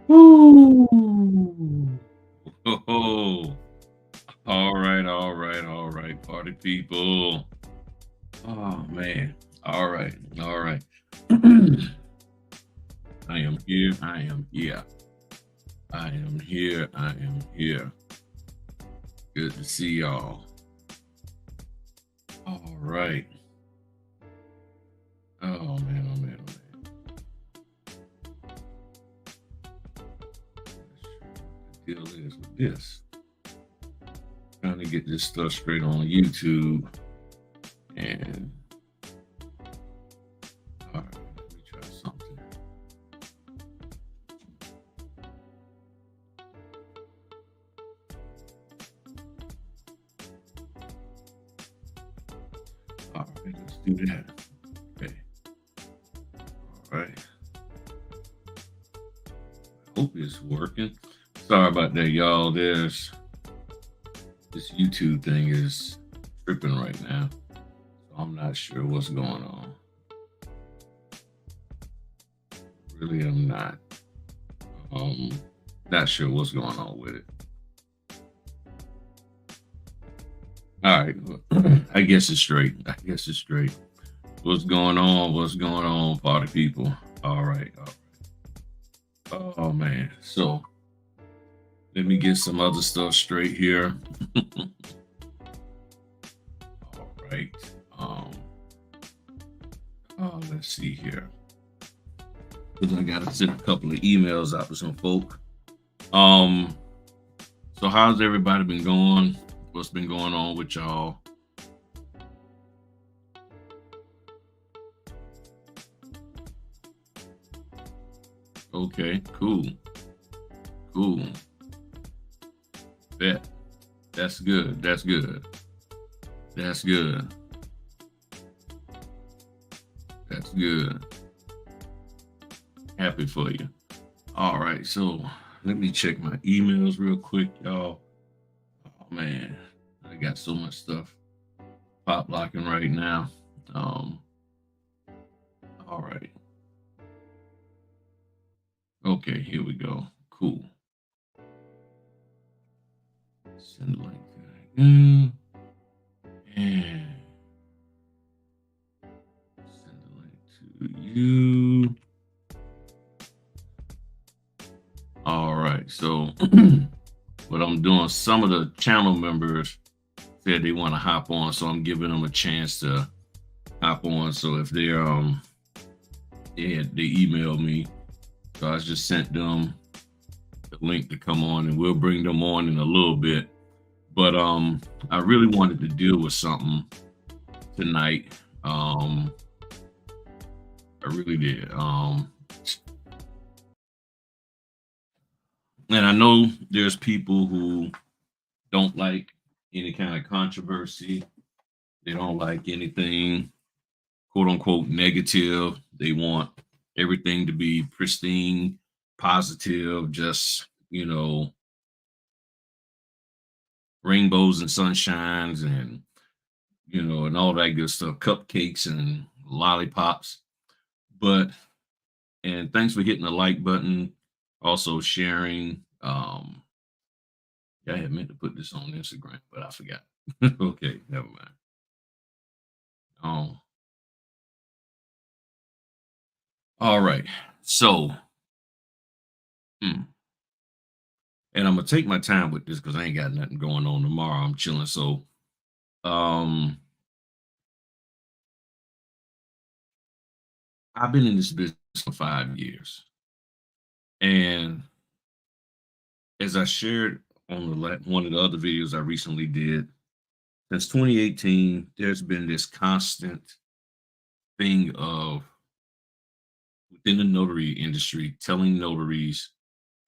Ooh. Oh, all right, party people. Oh man. All right, all right. I am here. I am here. I am here. I am here. Good to see y'all. All right. Oh man. Oh man. Oh man. Not sure what the deal is with this. Trying to get this stuff straight on YouTube. And all right, let me try something. All right, let's do that. Okay. All right. Hope it's working. Sorry about that, y'all. There's this YouTube thing is tripping right now. So I'm not sure what's going on. Really, I'm not. Um, not sure what's going on with it. All right. I guess it's straight. I guess it's straight. What's going on? What's going on, party people? All right. All right. Oh man. So let me get some other stuff straight here. All right. Um, let's see here. Because I gotta send a couple of emails out to some folk. Um, so how's everybody been going? What's been going on with y'all? Okay, cool, cool. Bet. That's good. That's good. That's good. That's good. Happy for you. All right, so let me check my emails real quick, y'all. Oh man, I got so much stuff pop locking right now. Um, all right. Okay, here we go. Cool. Send a link to that again. And send a link to you. All right. So what I'm doing, some of the channel members said they want to hop on, so I'm giving them a chance to hop on. So if they're they emailed me, so I just sent them the link to come on, and we'll bring them on in a little bit. But I really wanted to deal with something tonight. I really did. And I know there's people who don't like any kind of controversy. They don't like anything quote unquote negative. They want everything to be pristine, positive, just, rainbows and sunshines and, and all that good stuff, cupcakes and lollipops. But, and thanks for hitting the like button, also sharing. Yeah, I had meant to put this on Instagram, but I forgot. Okay, never mind. Um, all right. So, hmm, and I'm gonna take my time with this because I ain't got nothing going on tomorrow. I'm chilling. So, um, I've been in this business for 5 years, and as I shared on one of the other videos I recently did, since 2018, there's been this constant thing of within the notary industry telling notaries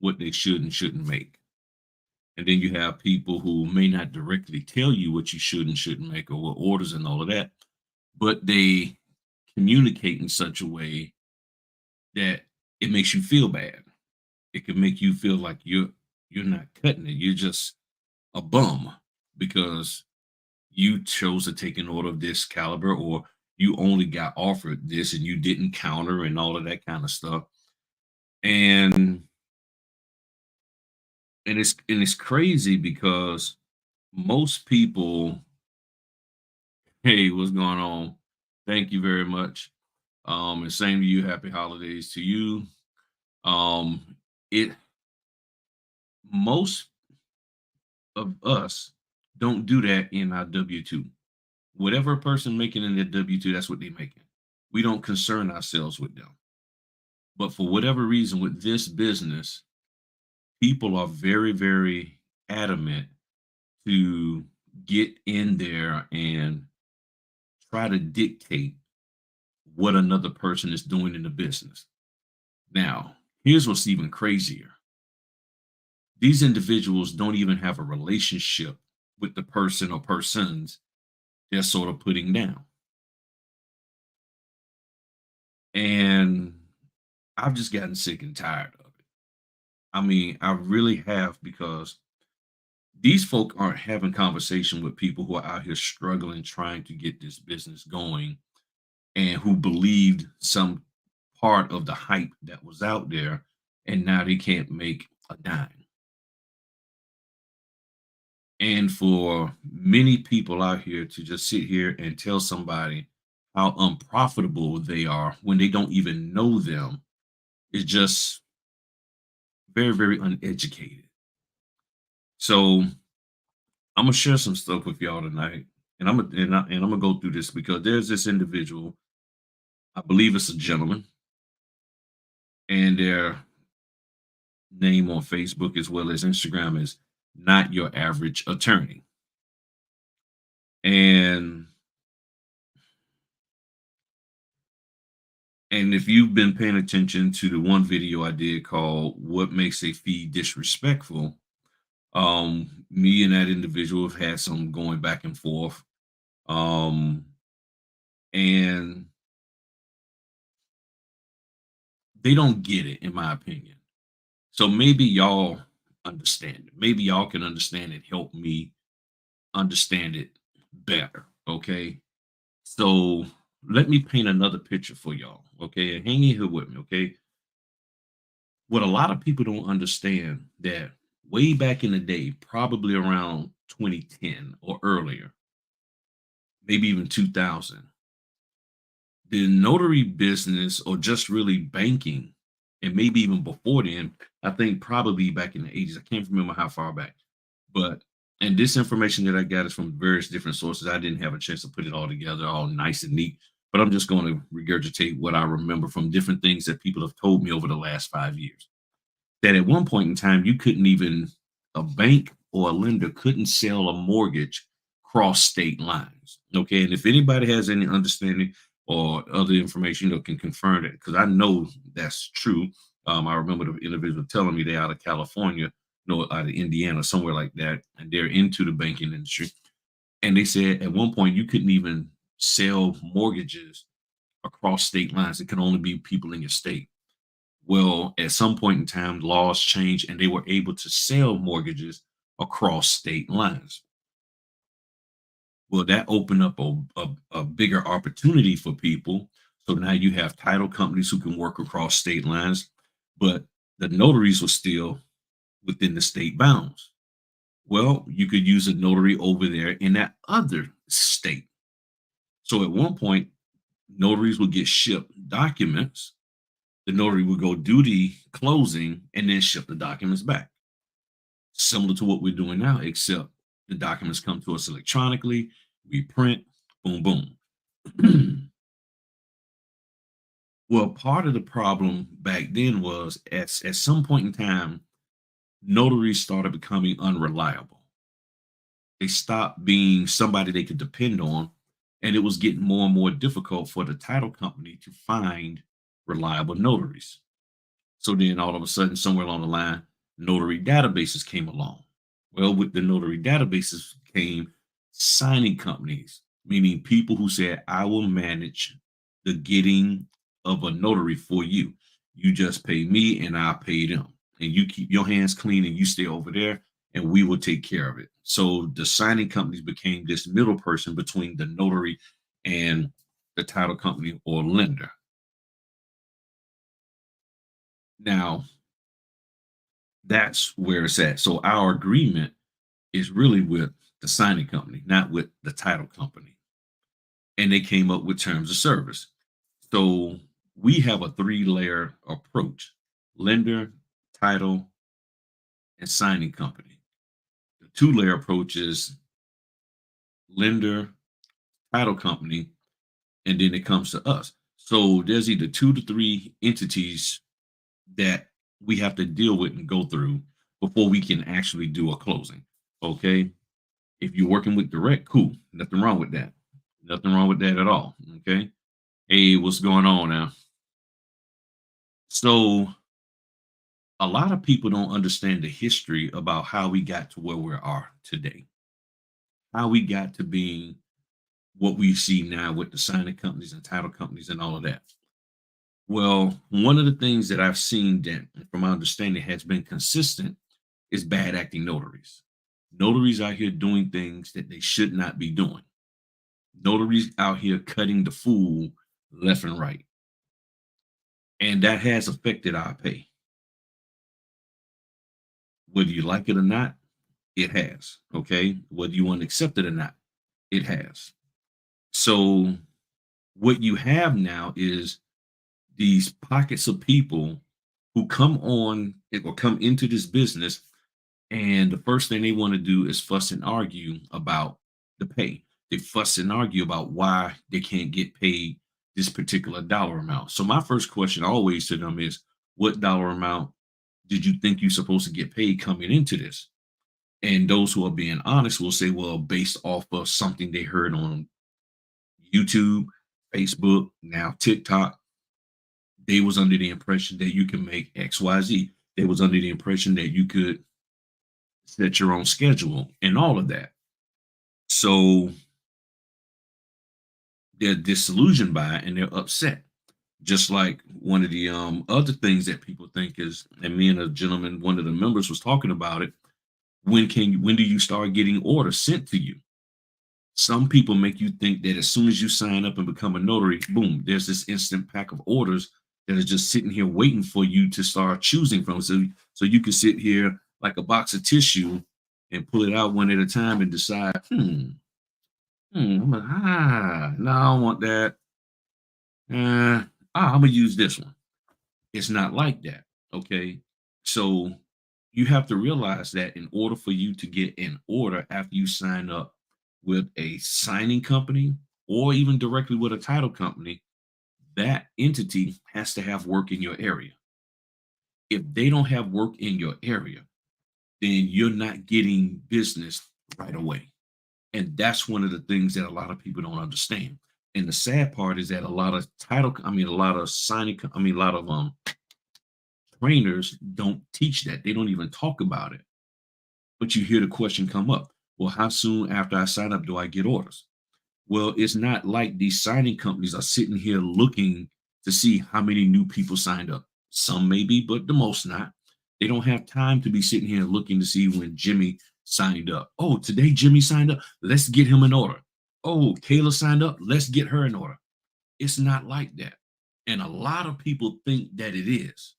what they should and shouldn't make. And then you have people who may not directly tell you what you should and shouldn't make or what orders and all of that, but they communicate in such a way that it makes you feel bad. It can make you feel like you're not cutting it. You're just a bum because you chose to take an order of this caliber, or you only got offered this and you didn't counter and all of that kind of stuff. And and it's crazy because most people, hey, what's going on? Thank you very much. And same to you. Happy holidays to you. Um, it Most of us don't do that in our W-2. Whatever a person making in their W-2, that's what they're making. We don't concern ourselves with them. But for whatever reason, with this business, people are very, very adamant to get in there and try to dictate what another person is doing in the business. Now, here's what's even crazier. These individuals don't even have a relationship with the person or persons they're sort of putting down. And I've just gotten sick and tired of it. I mean, I really have, because these folk aren't having conversation with people who are out here struggling, trying to get this business going, and who believed some part of the hype that was out there, and now they can't make a dime. And for many people out here to just sit here and tell somebody how unprofitable they are when they don't even know them is just very, very uneducated. So I'm gonna share some stuff with y'all tonight, and I'm gonna go through this because there's this individual. I believe it's a gentleman, and their name on Facebook as well as Instagram is not your average attorney. And if you've been paying attention to the one video I did called "What Makes a Fee Disrespectful," me and that individual have had some going back and forth. Um, and they don't get it, in my opinion. So maybe y'all understand it. Maybe y'all can understand it, help me understand it better. Okay. So let me paint another picture for y'all. Okay. And hang in here with me. Okay. What a lot of people don't understand, that way back in the day, probably around 2010 or earlier, maybe even 2000, the notary business, or just really banking, and maybe even before then, I think probably back in the 80s, I can't remember how far back, but and this information that I got is from various different sources. I didn't have a chance to put it all together, all nice and neat, but I'm just going to regurgitate what I remember from different things that people have told me over the last 5 years. That at one point in time, you couldn't even, a bank or a lender couldn't sell a mortgage cross state lines. Okay. And if anybody has any understanding or other information, can confirm it, because I know that's true. I remember the individual telling me they're out of California, no, out of Indiana, somewhere like that, and they're into the banking industry. And they said at one point you couldn't even sell mortgages across state lines. It could only be people in your state. Well, at some point in time, laws changed and they were able to sell mortgages across state lines. Well, that opened up a bigger opportunity for people. So now you have title companies who can work across state lines, but the notaries were still within the state bounds. Well, you could use a notary over there in that other state. So at one point, notaries would get shipped documents. The notary would go do the closing and then ship the documents back, similar to what we're doing now, except the documents come to us electronically, we print, boom, boom. Well, part of the problem back then was at some point in time, notaries started becoming unreliable. They stopped being somebody they could depend on, and it was getting more and more difficult for the title company to find reliable notaries. So then all of a sudden, somewhere along the line, notary databases came along. Well, with the notary databases came signing companies, meaning people who said, I will manage the getting of a notary for you. You just pay me and I'll pay them. And you keep your hands clean and you stay over there and we will take care of it. So the signing companies became this middle person between the notary and the title company or lender. Now, That's where it's at. So our agreement is really with the signing company, not with the title company. And they came up with terms of service. So we have a three-layer approach: lender, title, and signing company. The two-layer approach is lender, title company, and then it comes to us. So there's either two to three entities that we have to deal with and go through before we can actually do a closing. Okay. If you're working with direct, cool. Nothing wrong with that. Nothing wrong with that at all. Okay. Hey, what's going on now? So a lot of people don't understand the history about how we got to where we are today, how we got to being what we see now with the signing companies and title companies and all of that. Well, one of the things that I've seen that, from my understanding, has been consistent is bad acting notaries. Notaries out here doing things that they should not be doing. Notaries out here cutting the fool left and right. And that has affected our pay. Whether you like it or not, it has. Okay. Whether you want to accept it or not, it has. So, what you have now is these pockets of people who come on or come into this business, and the first thing they want to do is fuss and argue about the pay. They fuss and argue about why they can't get paid this particular dollar amount. So my first question always to them is, what dollar amount did you think you're supposed to get paid coming into this? And those who are being honest will say, well, based off of something they heard on YouTube, Facebook, now TikTok, they was under the impression that you can make XYZ. They was under the impression that you could set your own schedule and all of that. So they're disillusioned by it and they're upset. Just like one of the other things that people think is, and me and a gentleman, one of the members was talking about it. When do you start getting orders sent to you? Some people make you think that as soon as you sign up and become a notary, boom, there's this instant pack of orders that are just sitting here waiting for you to start choosing from. So you can sit here like a box of tissue and pull it out one at a time and decide, no, I don't want that. I'm gonna use this one. It's not like that. Okay. So you have to realize that in order for you to get an order after you sign up with a signing company or even directly with a title company, that entity has to have work in your area. If they don't have work in your area, then you're not getting business right away. And that's one of the things that a lot of people don't understand. And the sad part is that a lot of a lot of trainers don't teach that. They don't even talk about it. But you hear the question come up, well, how soon after I sign up do I get orders? Well, it's not like these signing companies are sitting here looking to see how many new people signed up. Some maybe, but the most not. They don't have time to be sitting here looking to see when Jimmy signed up. Oh, today Jimmy signed up. Let's get him an order. Oh, Kayla signed up. Let's get her an order. It's not like that. And a lot of people think that it is,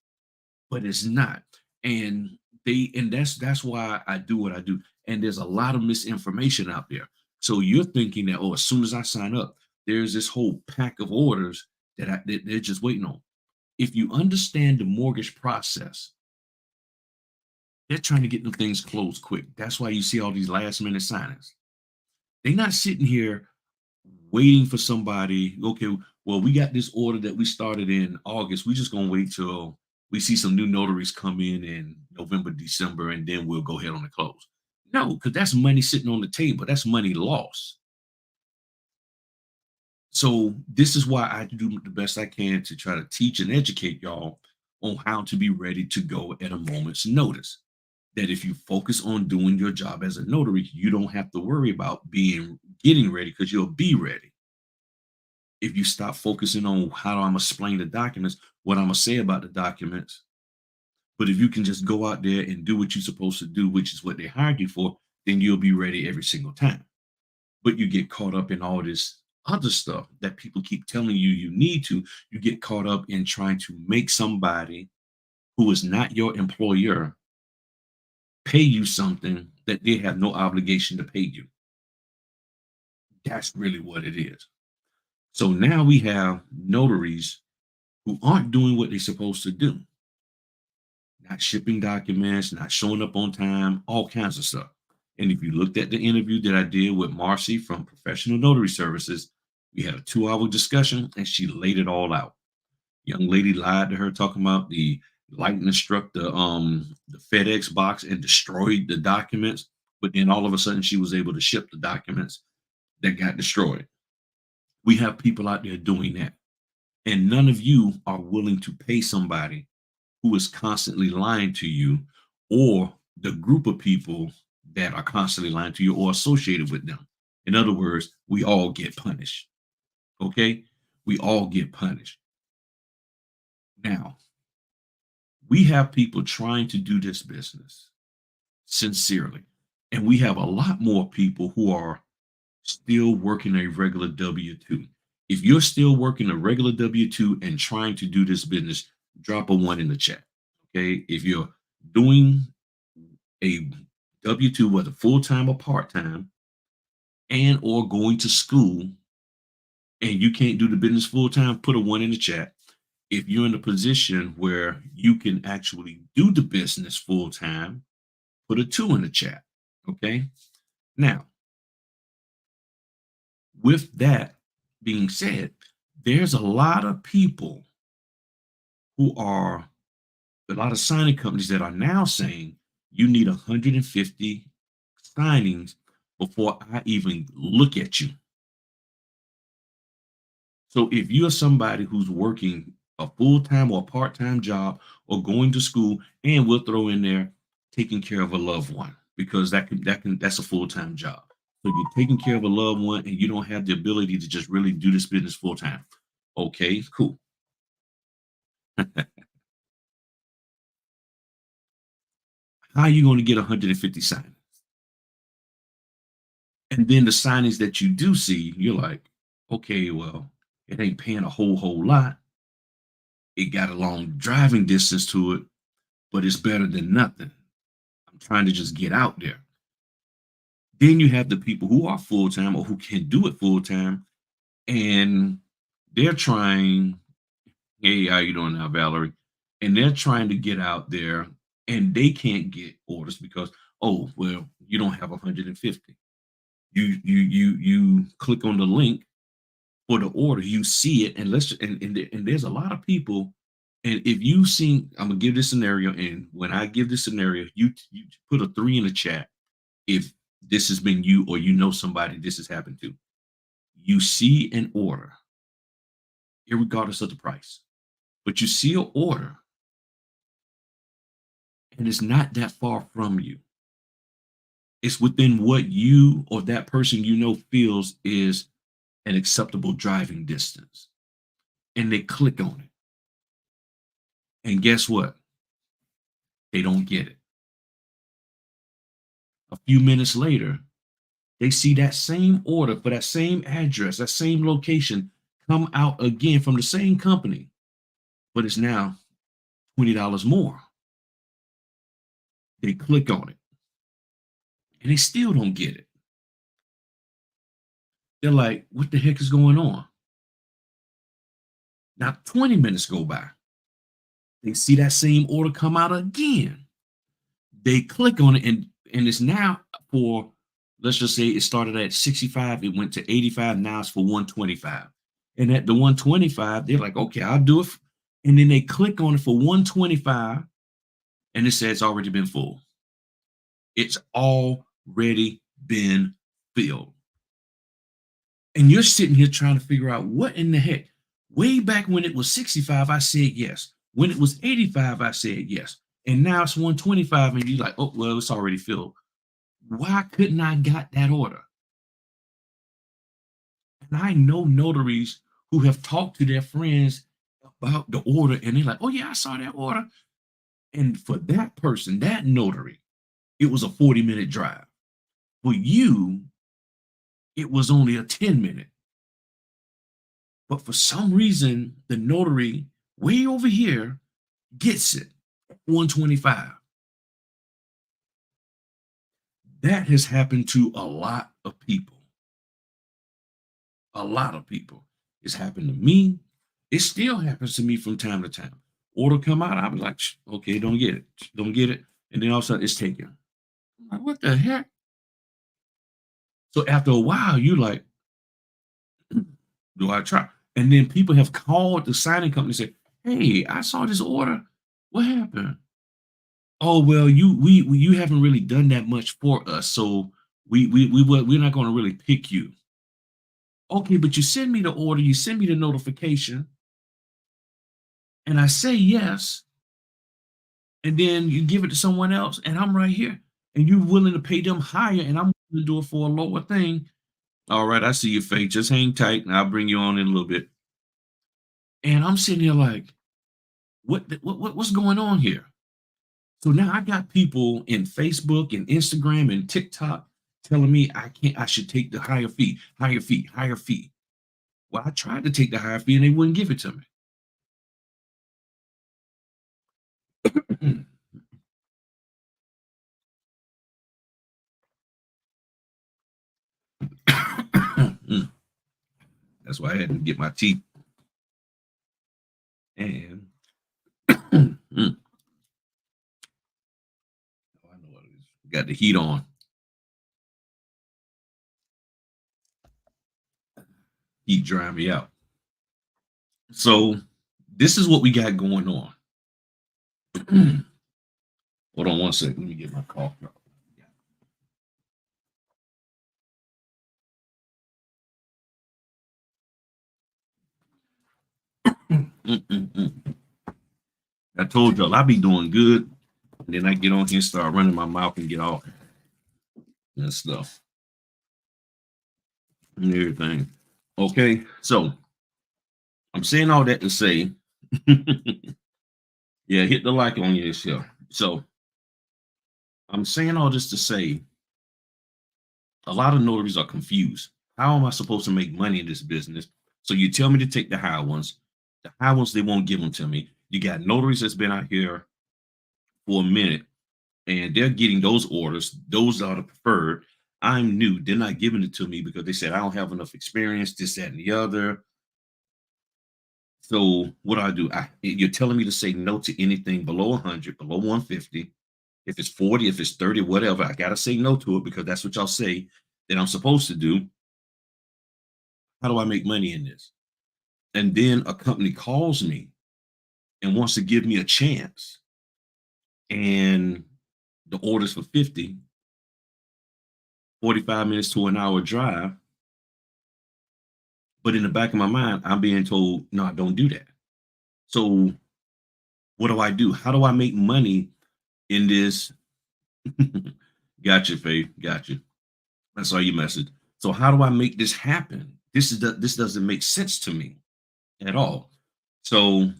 but it's not. And that's why I do what I do. And there's a lot of misinformation out there. So you're thinking that, oh, as soon as I sign up, there's this whole pack of orders that they're just waiting on. If you understand the mortgage process, they're trying to get them things closed quick. That's why you see all these last minute signings. They're not sitting here waiting for somebody. Okay, well, we got this order that we started in August. We just gonna wait till we see some new notaries come in November, December, and then we'll go ahead on the close. No, because that's money sitting on the table. That's money lost. So this is why I do the best I can to try to teach and educate y'all on how to be ready to go at a moment's notice. That if you focus on doing your job as a notary, you don't have to worry about getting ready because you'll be ready. If you stop focusing on how I'm gonna explain the documents, what I'm gonna say about the documents, but if you can just go out there and do what you're supposed to do, which is what they hired you for, then you'll be ready every single time. But you get caught up in all this other stuff that people keep telling you you need to. You get caught up in trying to make somebody who is not your employer pay you something that they have no obligation to pay you. That's really what it is. So now we have notaries who aren't doing what they're supposed to do, not shipping documents, not showing up on time, all kinds of stuff. And if you looked at the interview that I did with Marcy from Professional Notary Services, we had a 2-hour discussion and she laid it all out. Young lady lied to her talking about the lightning struck the FedEx box and destroyed the documents, but then all of a sudden she was able to ship the documents that got destroyed. We have people out there doing that, and none of you are willing to pay somebody who is constantly lying to you, or the group of people that are constantly lying to you or associated with them. In other words, we all get punished. Okay, we all get punished. Now, we have people trying to do this business sincerely, and we have a lot more people who are still working a regular W 2. If you're still working a regular W 2 and trying to do this business, drop a 1 in the chat. Okay. If you're doing a W 2, whether full time or part time, and or going to school, and you can't do the business full time, put a 1 in the chat. If you're in a position where you can actually do the business full time, put a 2 in the chat. Okay. Now, with that being said, there's a lot of people who are a lot of signing companies that are now saying you need 150 signings before I even look at you. So if you're somebody who's working a full-time or part-time job or going to school, and we'll throw in there taking care of a loved one, because that's a full-time job. So you're taking care of a loved one and you don't have the ability to just really do this business full-time. Okay, cool. How are you going to get 150 signings? And then the signings that you do see, you're like, okay, well, it ain't paying a whole lot. It got a long driving distance to it, but it's better than nothing. I'm trying to just get out there. Then you have the people who are full time or who can do it full time, and they're trying. Hey, how you doing now, Valerie? And they're trying to get out there, and they can't get orders because, oh, well, you don't have 150. You click on the link for the order, you see it, and and there's a lot of people. And if you seen, I'm gonna give this scenario, and when I give this scenario, you put a 3 in the chat if this has been you or you know somebody this has happened to. You see an order, regardless of the price, but you see an order, and it's not that far from you. It's within what you or that person you know feels is an acceptable driving distance, and they click on it. And guess what? They don't get it. A few minutes later, they see that same order for that same address, that same location come out again from the same company, but it's now $20 more. They click on it and they still don't get it. They're like, what the heck is going on? Now, 20 minutes go by. They see that same order come out again. They click on it, and it's now for, let's just say it started at 65, it went to 85, now it's for 125. And at the 125, they're like, okay, I'll do it. And then they click on it for 125, and it says it's already been full. It's already been filled. And you're sitting here trying to figure out what in the heck. Way back when it was 65, I said yes. When it was 85, I said yes. And now it's 125, and you're like, oh, well, it's already filled. Why couldn't I got that order? And I know notaries who have talked to their friends about the order, and they're like, oh, yeah, I saw that order. And for that person, that notary, it was a 40-minute drive. For you, it was only a 10-minute. But for some reason, the notary way over here gets it, 125. That has happened to a lot of people. A lot of people. It's happened to me. It still happens to me from time to time. Order come out, I'll be like, okay, don't get it. Don't get it. And then all of a sudden it's taken. I'm like, what the heck? So after a while, you like, do I try? And then people have called the signing company and said, hey, I saw this order. What happened? Oh, well, you haven't really done that much for us. So we're not going to really pick you. Okay, but you send me the order, you send me the notification, and I say yes, and then you give it to someone else, and I'm right here, and you're willing to pay them higher, and I'm willing to do it for a lower thing. All right, I see your face. Just hang tight, and I'll bring you on in a little bit. And I'm sitting here like, what's going on here? So now I got people in Facebook and Instagram and TikTok telling me I should take the higher fee, higher fee, higher fee. Well, I tried to take the higher fee, and they wouldn't give it to me. Mm. That's why I had to get my teeth. And mm, oh, I know what it is. Got the heat on. Heat drying me out. So this is what we got going on. Hold on one second. Let me get my coffee. Mm, mm, mm. I told y'all I be doing good. And then I get on here and start running my mouth and get off and stuff and everything. Okay, so I'm saying all that to say, yeah, hit the like on your show. So I'm saying all this to say a lot of notaries are confused. How am I supposed to make money in this business? So you tell me to take the high ones. The high ones, they won't give them to me. You got notaries that's been out here for a minute and they're getting those orders. Those are the preferred. I'm new. They're not giving it to me because they said I don't have enough experience, this, that, and the other. So what do I do? You're telling me to say no to anything below 100, below 150. If it's 40, if it's 30, whatever, I got to say no to it because that's what y'all say that I'm supposed to do. How do I make money in this? And then a company calls me and wants to give me a chance. And the order's for 50, 45 minutes to an hour drive. But in the back of my mind, I'm being told, no, don't do that. So what do I do? How do I make money in this? Gotcha, Faith. Gotcha. I saw your message. So how do I make this happen? This doesn't make sense to me at all. So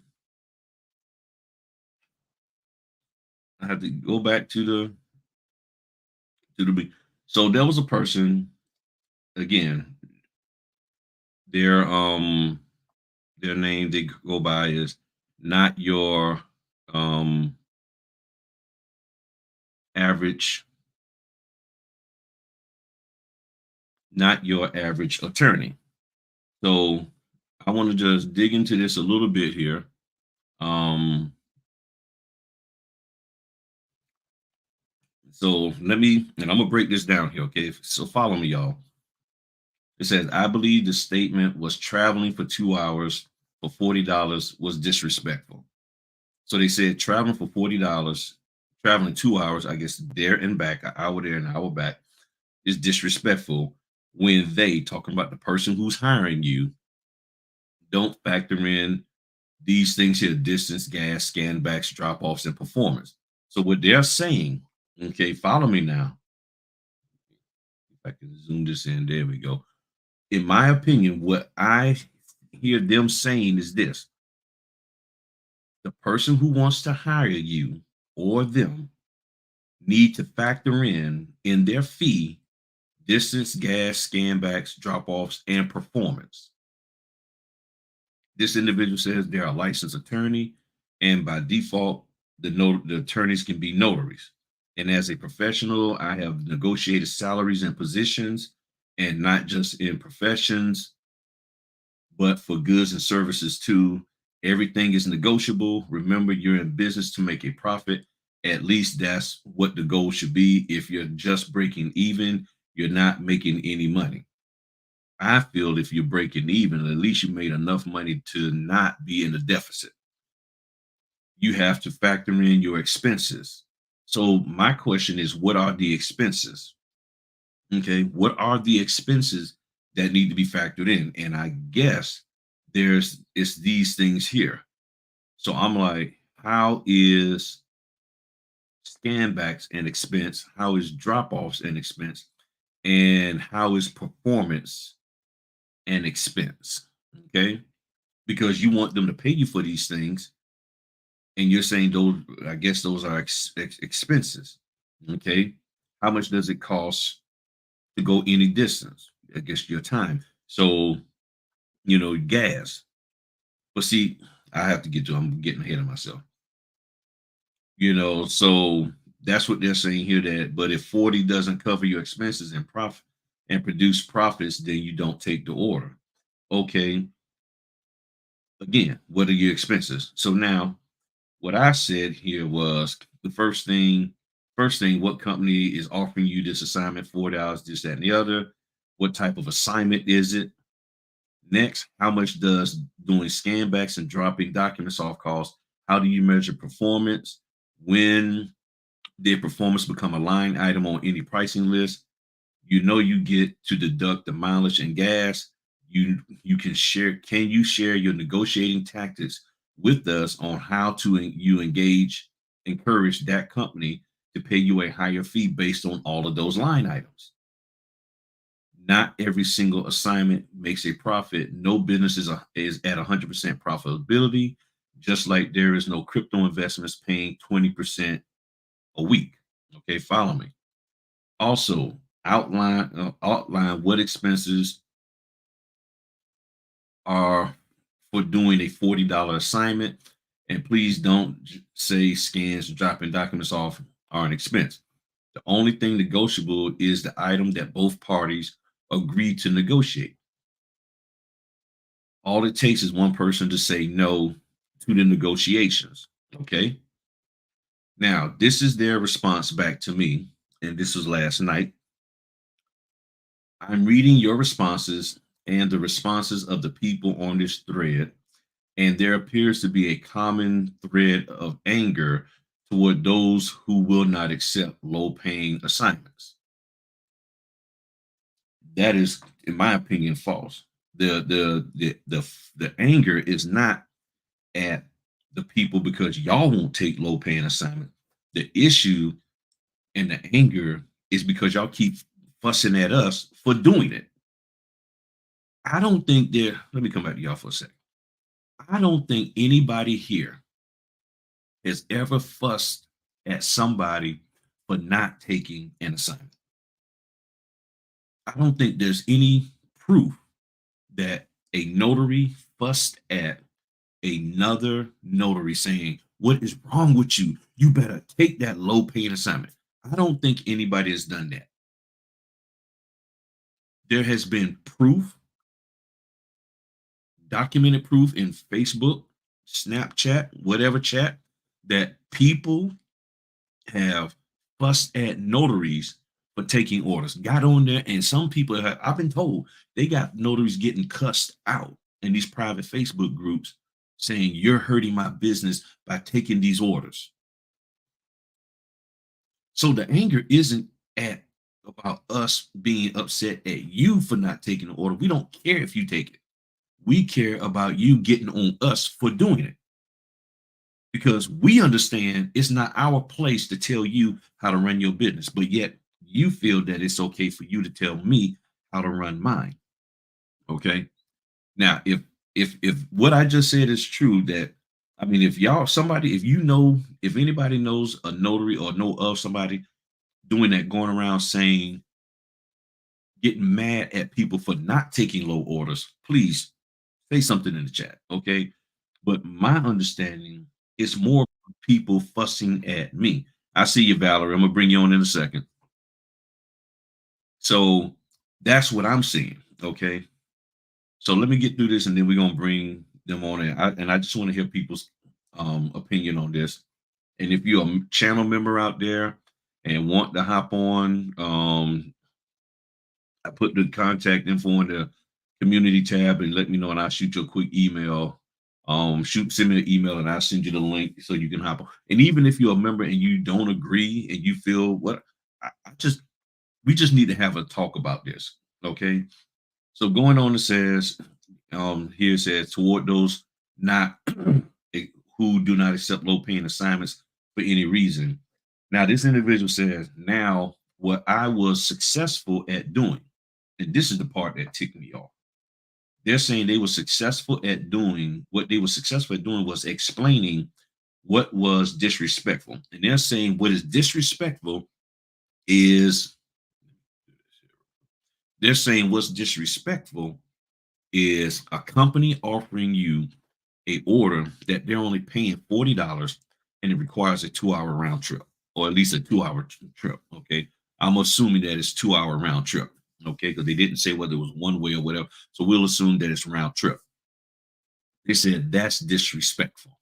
I have to go back to the. So there was a person again. Their their name they go by is not your um average, not your average attorney. So I want to just dig into this a little bit here. Um, so let me, and I'm gonna break this down here, okay? So follow me, y'all. It says, I believe the statement was traveling for 2 hours for $40 was disrespectful. So they said traveling for $40, traveling 2 hours, I guess there and back, an hour there, an hour back, is disrespectful when they, talking about the person who's hiring you, don't factor in these things here: distance, gas, scan backs, drop offs, and performance. So what they're saying, okay, follow me now. If I can zoom this in, there we go. In my opinion, what I hear them saying is this: the person who wants to hire you or them need to factor in their fee distance, gas, scan backs, drop offs, and performance. This individual says they're a licensed attorney, and by default, the attorneys can be notaries. And as a professional, I have negotiated salaries and positions, and not just in professions, but for goods and services too. Everything is negotiable. Remember, you're in business to make a profit. At least that's what the goal should be. If you're just breaking even, you're not making any money. I feel if you're breaking even, at least you made enough money to not be in a deficit. You have to factor in your expenses. So, my question is, what are the expenses? Okay, what are the expenses that need to be factored in? And I guess there's it's these things here. So I'm like, how is scan backs an expense? How is drop offs an expense? And how is performance an expense? Okay, because you want them to pay you for these things, and you're saying those. I guess those are expenses. Okay, how much does it cost to go any distance? I guess your time. So gas. But see, I have to get to. I'm getting ahead of myself. So that's what they're saying here. That but if 40 doesn't cover your expenses and profit and produce profits, then you don't take the order. Okay. Again, what are your expenses? So now, what I said here was the first thing. First thing, what company is offering you this assignment? $4, this, that, and the other. What type of assignment is it? Next, how much does doing scan backs and dropping documents off cost? How do you measure performance? When did performance become a line item on any pricing list? You get to deduct the mileage and gas. You can share. Can you share your negotiating tactics with us on how to you encourage that company to pay you a higher fee based on all of those line items? Not every single assignment makes a profit. No business is at 100% profitability, just like there is no crypto investments paying 20% a week. Okay, follow me. Also, outline what expenses are for doing a $40 assignment, and please don't say scans dropping documents off are an expense. The only thing negotiable is the item that both parties agreed to negotiate. All it takes is one person to say no to the negotiations. Okay. Now, this is their response back to me. And this was last night. I'm reading your responses and the responses of the people on this thread. And there appears to be a common thread of anger toward those who will not accept low paying assignments. That is, in my opinion, false. The anger is not at the people because y'all won't take low paying assignment. The issue and the anger is because y'all keep fussing at us for doing it. I don't think there, let me come back to y'all for a second. I don't think anybody here has ever fussed at somebody for not taking an assignment. I don't think there's any proof that a notary fussed at another notary saying, "What is wrong with you? You better take that low paying assignment." I don't think anybody has done that. There has been proof, documented proof in Facebook, Snapchat, whatever chat, that people have fussed at notaries for taking orders, got on there, and some people have, I've been told, they got notaries getting cussed out in these private Facebook groups saying, "You're hurting my business by taking these orders." So the anger isn't at about us being upset at you for not taking the order. We don't care if you take it. We care about you getting on us for doing it because we understand it's not our place to tell you how to run your business, but yet you feel that it's okay for you to tell me how to run mine. Okay. Now, if what I just said is true, that I mean, if y'all somebody, if anybody knows a notary or know of somebody doing that, going around saying, getting mad at people for not taking low orders, please say something in the chat. Okay. But my understanding is more people fussing at me. I see you, Valerie. I'm gonna bring you on in a second. So that's what I'm seeing. Okay. So let me get through this, and then we're gonna bring them on in. And I just want to hear people's opinion on this. And if you're a channel member out there and want to hop on, I put the contact info in the community tab and let me know, and I'll shoot you a quick email. Send me an email and I'll send you the link so you can hop on. And even if you're a member and you don't agree and you feel what I just we just need to have a talk about this. Okay. So going on, it says, here it says, toward those not who do not accept low paying assignments for any reason. Now, this individual says, now what I was successful at doing, and this is the part that ticked me off. They're saying they were successful at doing what they were successful at doing was explaining what was disrespectful. And they're saying what is disrespectful is they're saying what's disrespectful is a company offering you a order that they're only paying $40 and it requires a 2 hour round trip, or at least a 2 hour trip. Okay. I'm assuming that it's 2 hour round trip. Okay. Because they didn't say whether it was one way or whatever. So we'll assume that it's round trip. They said that's disrespectful.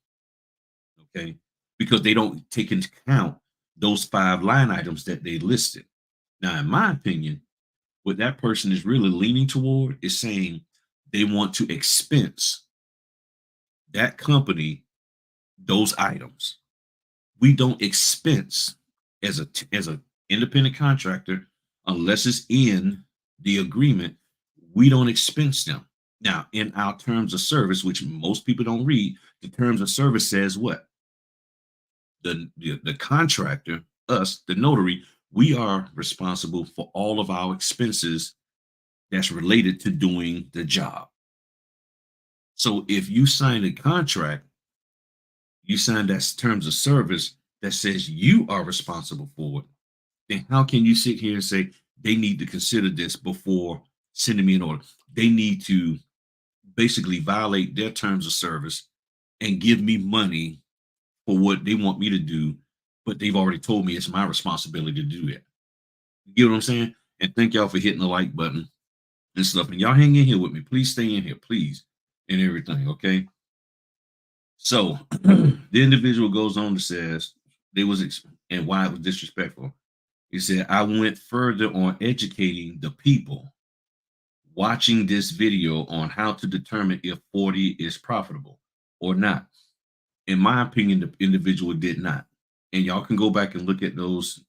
Okay. Because they don't take into account those 5 line items that they listed. Now, in my opinion, what that person is really leaning toward is saying they want to expense that company those items. We don't expense as a independent contractor unless it's in the agreement. We don't expense them. Now, in our terms of service, which most people don't read, the terms of service says what? The contractor, us, the notary, we are responsible for all of our expenses that's related to doing the job. So if you sign a contract, you sign that terms of service that says you are responsible for it, then how can you sit here and say they need to consider this before sending me an order? They need to basically violate their terms of service and give me money for what they want me to do, but they've already told me it's my responsibility to do that. You get what I'm saying? And thank y'all for hitting the like button and stuff. And y'all hang in here with me. Please stay in here, please, and everything. Okay. So the individual goes on to says they was and why it was disrespectful. He said, I went further on educating the people watching this video on how to determine if 40 is profitable or not. In my opinion, the individual did not. And y'all can go back and look at those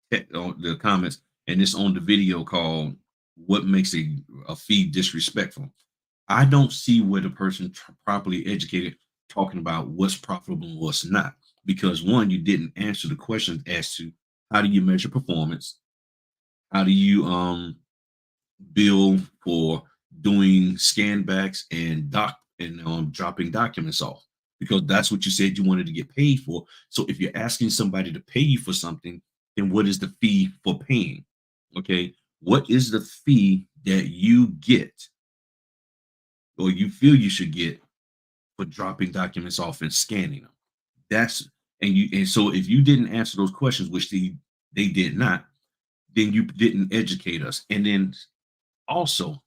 the comments, and it's on the video called What Makes a Fee Disrespectful. I don't see where the person properly educated talking about what's profitable and what's not. Because one, you didn't answer the question as to how do you measure performance? How do you bill for doing scan backs and dropping documents off? Because that's what you said you wanted to get paid for. So if you're asking somebody to pay you for something, then what is the fee for paying? Okay. What is the fee that you get or you feel you should get for dropping documents off and scanning them? That's and so if you didn't answer those questions, which they did not, then you didn't educate us. And then also,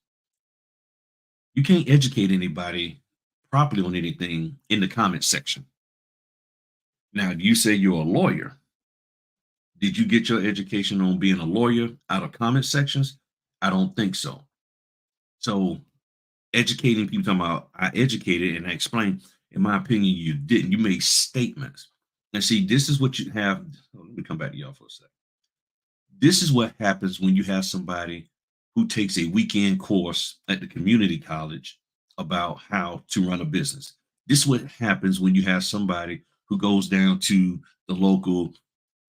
you can't educate anybody properly on anything in the comment section. Now, you say you're a lawyer. Did you get your education on being a lawyer out of comment sections? I don't think so. So educating people, talking about I educated and I explained, in my opinion, you didn't. You made statements. And see, this is what you have. Let me come back to y'all for a second. This is what happens when you have somebody who takes a weekend course at the community college about how to run a business. This is what happens when you have somebody who goes down to the local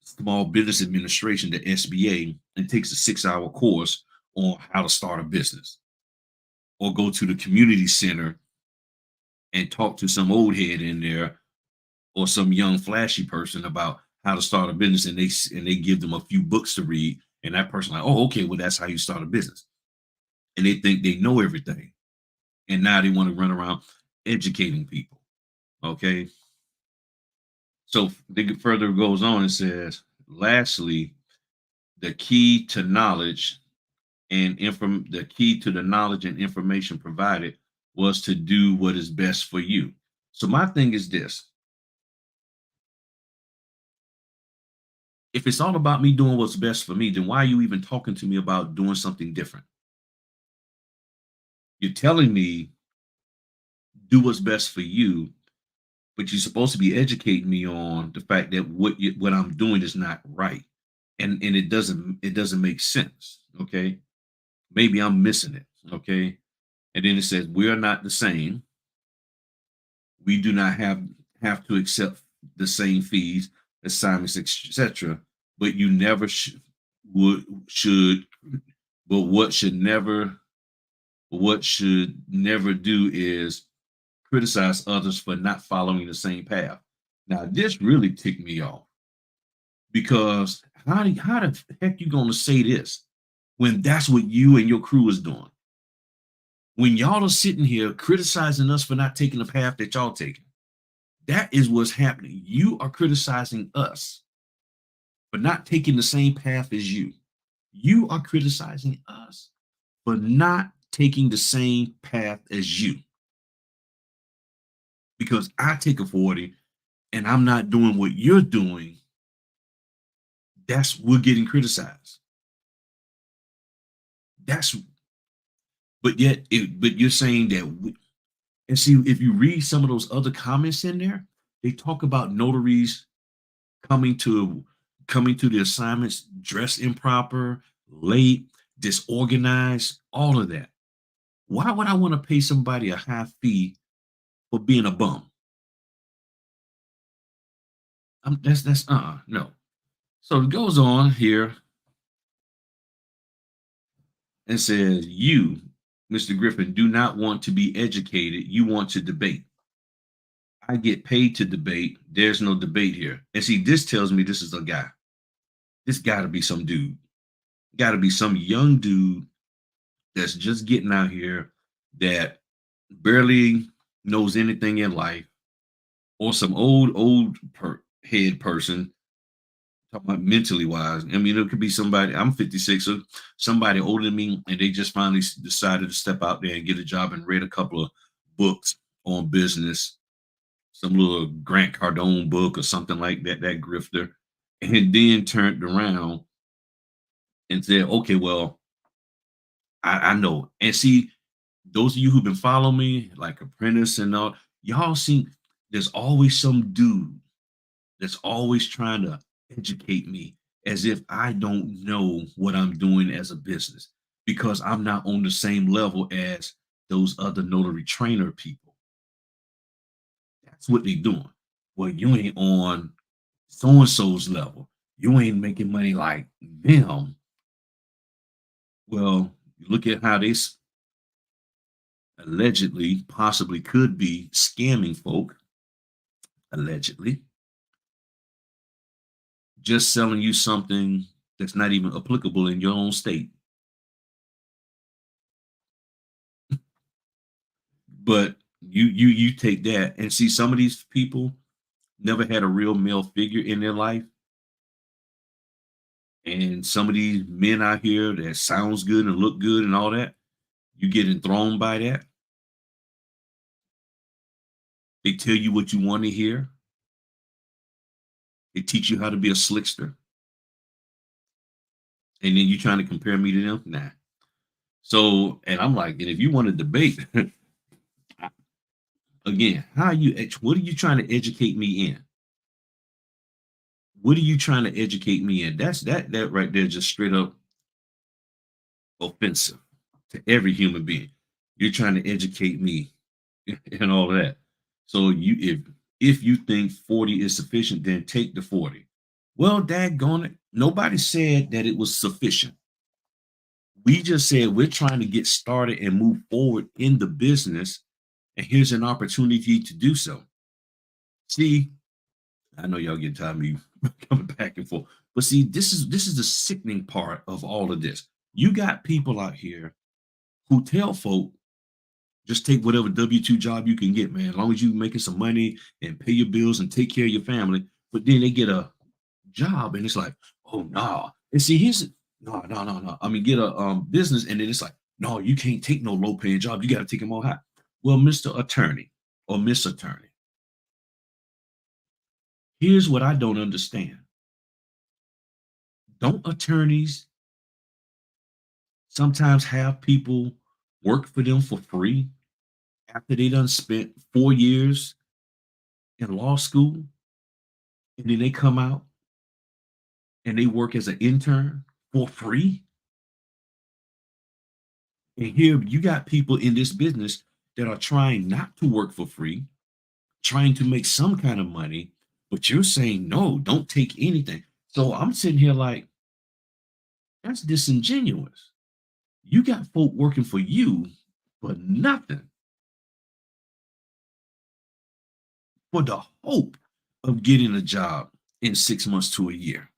Small Business Administration, the SBA, and takes a 6 hour course on how to start a business, or go to the community center and talk to some old head in there or some young flashy person about how to start a business, and they give them a few books to read, and that person like, oh, okay, well, that's how you start a business, and they think they know everything, and now they want to run around educating people. Okay. So the further it goes on, it says, lastly, the key to knowledge the key to the knowledge and information provided was to do what is best for you. So my thing is this: if it's all about me doing what's best for me, then why are you even talking to me about doing something different? You're telling me do what's best for you, but you're supposed to be educating me on the fact that what I'm doing is not right, and it doesn't make sense. Okay, maybe I'm missing it. Okay, and then it says we are not the same. We do not have to accept the same fees, assignments, etc. But you never would should. But what should never do is criticize others for not following the same path. Now, this really ticked me off because how the heck you gonna say this when that's what you and your crew is doing? When y'all are sitting here criticizing us for not taking the path that y'all taking, that is what's happening. You are criticizing us for not taking the same path as you. You are criticizing us for not taking the same path as you because I take a 40 and I'm not doing what you're doing. That's we're getting criticized. That's but you're saying that and see if you read some of those other comments in there, they talk about notaries coming to coming to the assignments dressed improper, late, disorganized, all of that. Why would I want to pay somebody a high fee for being a bum? That's no. So it goes on here and says, you, Mr. Griffin, do not want to be educated. You want to debate. I get paid to debate. There's no debate here. And see, this tells me this is a guy. This got to be some dude. Got to be some young dude that's just getting out here that barely knows anything in life, or some head person talking about mentally wise. I mean, it could be somebody. I'm 56, so somebody older than me, and they just finally decided to step out there and get a job and read a couple of books on business, some little Grant Cardone book or something like that. That grifter, and then turned around and said, "Okay, well, I know." And see, those of you who've been following me, like Apprentice and all, y'all see, there's always some dude that's always trying to educate me as if I don't know what I'm doing as a business because I'm not on the same level as those other notary trainer people. That's what they doing. Well, you ain't on so and so's level. You ain't making money like them. Well, look at how they allegedly, possibly could be scamming folk, allegedly, just selling you something that's not even applicable in your own state. But you take that and see some of these people never had a real male figure in their life. And some of these men out here that sounds good and look good and all that, you get enthroned by that. They tell you what you want to hear. They teach you how to be a slickster. And then you trying to compare me to them? Nah. So, and I'm like, and if you want to debate, again, what are you trying to educate me in? What are you trying to educate me in? That right there, just straight up offensive to every human being. You're trying to educate me and all of that. So if you think 40 is sufficient, then take the 40. Well, daggone it. Nobody said that it was sufficient. We just said we're trying to get started and move forward in the business, and here's an opportunity to do so. See, I know y'all get tired of me coming back and forth, but see, this is the sickening part of all of this. You got people out here who tell folk just take whatever W-2 job you can get, man. As long as you making some money and pay your bills and take care of your family, but then they get a job and it's like, oh no. And see, here's no, no, no, no. I mean, get a business, and then it's like, no, you can't take no low paying job. You got to take them all high. Well, Mr. Attorney or Miss Attorney, here's what I don't understand. Don't attorneys sometimes have people work for them for free after they done spent 4 years in law school, and then they come out and they work as an intern for free? And here you got people in this business that are trying not to work for free, trying to make some kind of money, but you're saying, no, don't take anything. So I'm sitting here like, that's disingenuous. You got folk working for you for nothing, for the hope of getting a job in 6 months to a year.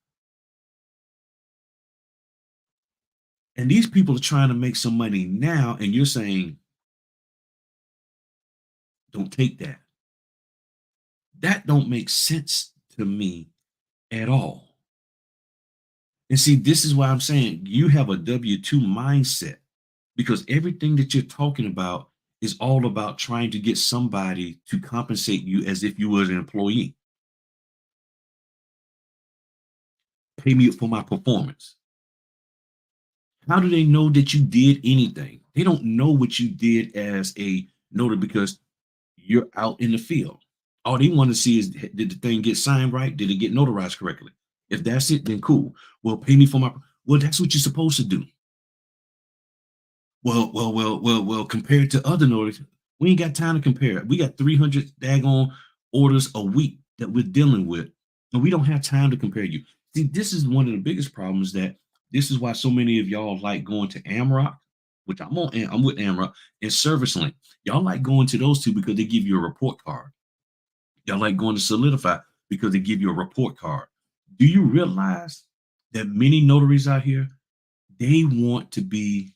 And these people are trying to make some money now, and you're saying, don't take that. That don't make sense to me at all. And see, this is why I'm saying you have a W-2 mindset, because everything that you're talking about is all about trying to get somebody to compensate you as if you were an employee. Pay me for my performance. How do they know that you did anything? They don't know what you did as a notary because you're out in the field. All they want to see is, did the thing get signed right? Did it get notarized correctly? If that's it, then cool. Well, pay me for my. Well, that's what you're supposed to do. Well. Compared to other notaries, we ain't got time to compare. We got 300 daggone orders a week that we're dealing with, and we don't have time to compare you. See, this is one of the biggest problems. That this is why so many of y'all like going to Amrock, which I'm on. I'm with Amrock and Service Link. Y'all like going to those two because they give you a report card. Y'all like going to Solidify because they give you a report card. Do you realize that many notaries out here, they want to be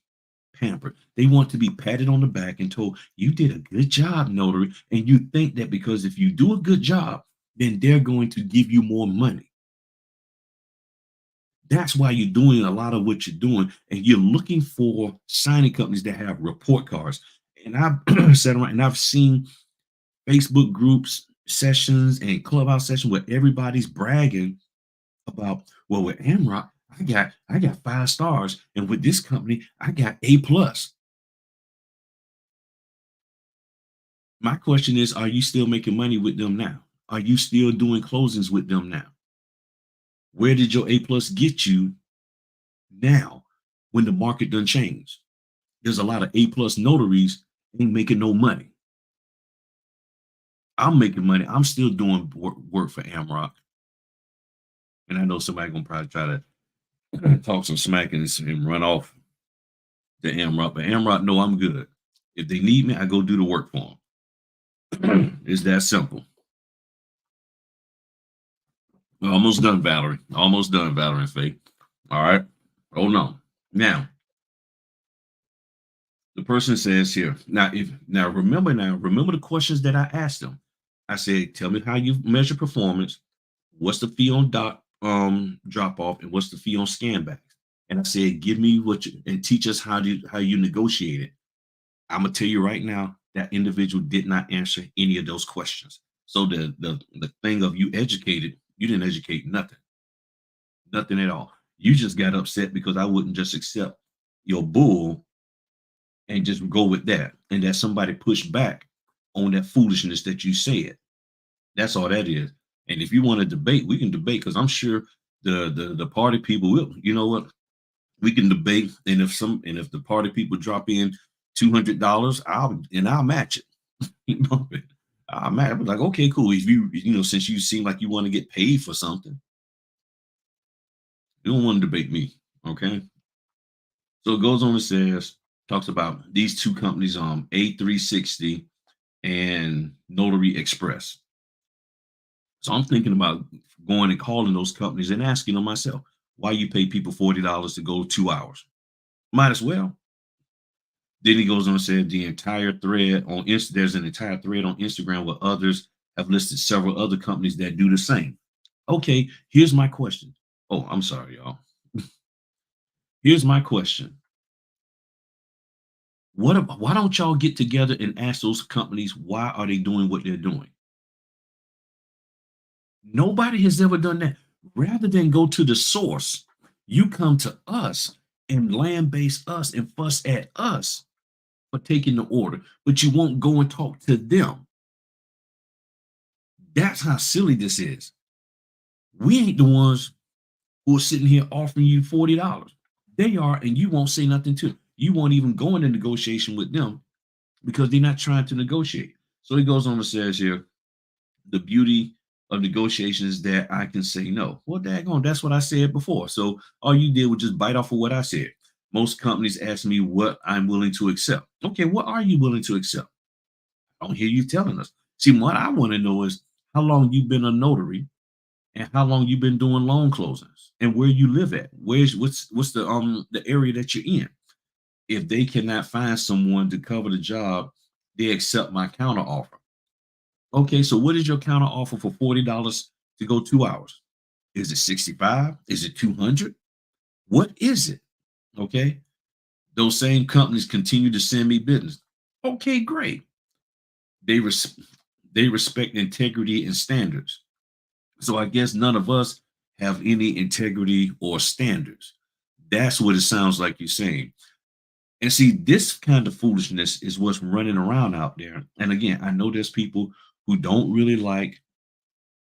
pampered. They want to be patted on the back and told, you did a good job, notary. And you think that because if you do a good job, then they're going to give you more money. That's why you're doing a lot of what you're doing. And you're looking for signing companies that have report cards. And I've sat around and I've seen Facebook groups, sessions, and clubhouse sessions where everybody's bragging about, well, with Amrock, I got 5 stars, and with this company, I got A+. My question is, are you still making money with them now? Are you still doing closings with them now? Where did your A+ get you now when the market done changed? There's a lot of A+ notaries ain't making no money. I'm making money. I'm still doing work for Amrock. And I know somebody gonna probably try to talk some smack and run off to Amrock, but Amrock know I'm good. If they need me, I go do the work for them. It's that simple. Almost done, Valerie. Almost done, Valerie and Faith. All right. Oh no. Now, the person says here. Remember the questions that I asked them. I said, tell me how you measure performance. What's the fee on drop off, and what's the fee on scan backs? And I said, give me what you and teach us how you negotiate it. I'm gonna tell you right now, that individual did not answer any of those questions. So the thing of you educated, you didn't educate nothing, nothing at all. You just got upset because I wouldn't just accept your bull and just go with that, and that somebody pushed back on that foolishness that you said. That's all that is. And if you want to debate, we can debate, because I'm sure the party people will. You know what? We can debate, and if the party people drop in $200, I'll match it. You know, I'll match. I'll be like, okay, cool. If since you seem like you want to get paid for something, you don't want to debate me, okay? So it goes on and says, talks about these two companies, A360 and Notary Express. So I'm thinking about going and calling those companies and asking them myself, why you pay people $40 to go 2 hours? Might as well. Then he goes on and said the entire thread on there's an entire thread on Instagram where others have listed several other companies that do the same. Okay, here's my question. Oh, I'm sorry, y'all. Here's my question. Why don't y'all get together and ask those companies why are they doing what they're doing? Nobody has ever done that. Rather than go to the source, you come to us and land base us and fuss at us for taking the order, but you won't go and talk to them. That's how silly this is. We ain't the ones who are sitting here offering you $40. They are, and you won't say nothing to them. You won't even go into negotiation with them because they're not trying to negotiate. So he goes on and says here, the beauty of negotiation is that I can say no. Well, daggone, that's what I said before. So all you did was just bite off of what I said. Most companies ask me what I'm willing to accept. Okay, what are you willing to accept? I don't hear you telling us. See, what I want to know is how long you've been a notary and how long you've been doing loan closings and where you live at. What's the area that you're in? If they cannot find someone to cover the job, they accept my counter offer. Okay, so what is your counter offer for $40 to go 2 hours? Is it 65? Is it 200? What is it? Okay, those same companies continue to send me business. Okay, great. They res- they respect integrity and standards. So I guess none of us have any integrity or standards. That's what it sounds like you're saying. And see, this kind of foolishness is what's running around out there. And again, I know there's people who don't really like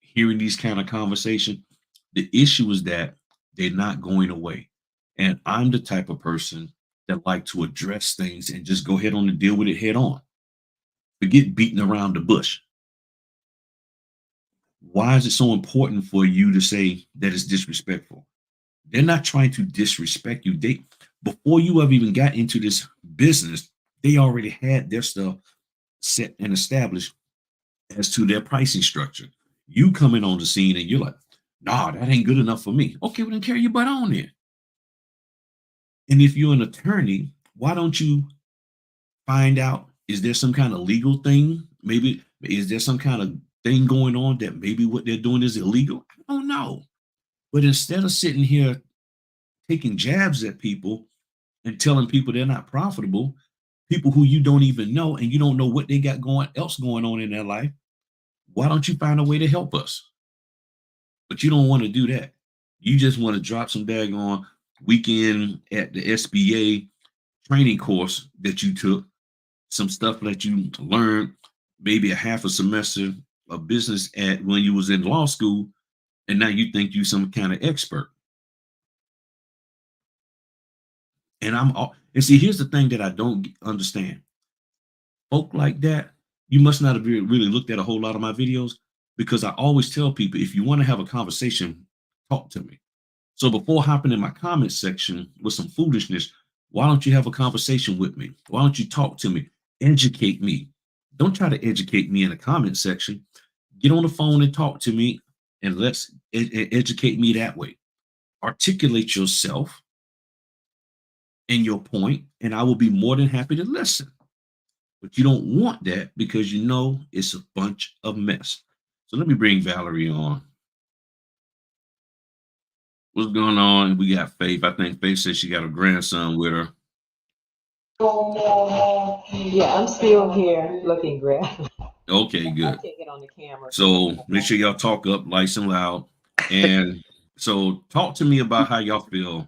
hearing these kind of conversation. The issue is that they're not going away. And I'm the type of person that like to address things and just go ahead on and deal with it head on. Forget beating around the bush. Why is it so important for you to say that it's disrespectful? They're not trying to disrespect you. They before you ever even got into this business, they already had their stuff set and established as to their pricing structure. You coming on the scene and you're like, nah, that ain't good enough for me. Okay, well then carry your butt on there. And if you're an attorney, why don't you find out, is there some kind of legal thing? Maybe is there some kind of thing going on that maybe what they're doing is illegal? I don't know. But instead of sitting here taking jabs at people and telling people they're not profitable, people who you don't even know and you don't know what they got going on in their life, why don't you find a way to help us? But you don't want to do that. You just want to drop some daggone weekend at the SBA training course that you took, some stuff that you learned, maybe a half a semester of business at when you was in law school, and now you think you some kind of expert. And see, here's the thing that I don't understand. Folk like that, you must not have really looked at a whole lot of my videos because I always tell people if you want to have a conversation, talk to me. So before hopping in my comment section with some foolishness, why don't you have a conversation with me? Why don't you talk to me? Educate me. Don't try to educate me in the comment section. Get on the phone and talk to me and let's educate me that way. Articulate yourself and your point, and I will be more than happy to listen. But you don't want that because you know it's a bunch of mess. So let me bring Valerie on. What's going on? We got Faith. I think Faith says she got a grandson with her. Yeah, I'm still here looking great. Okay, I good. can't get on the camera because I So have make sure y'all talk up nice and loud. And so talk to me about how y'all feel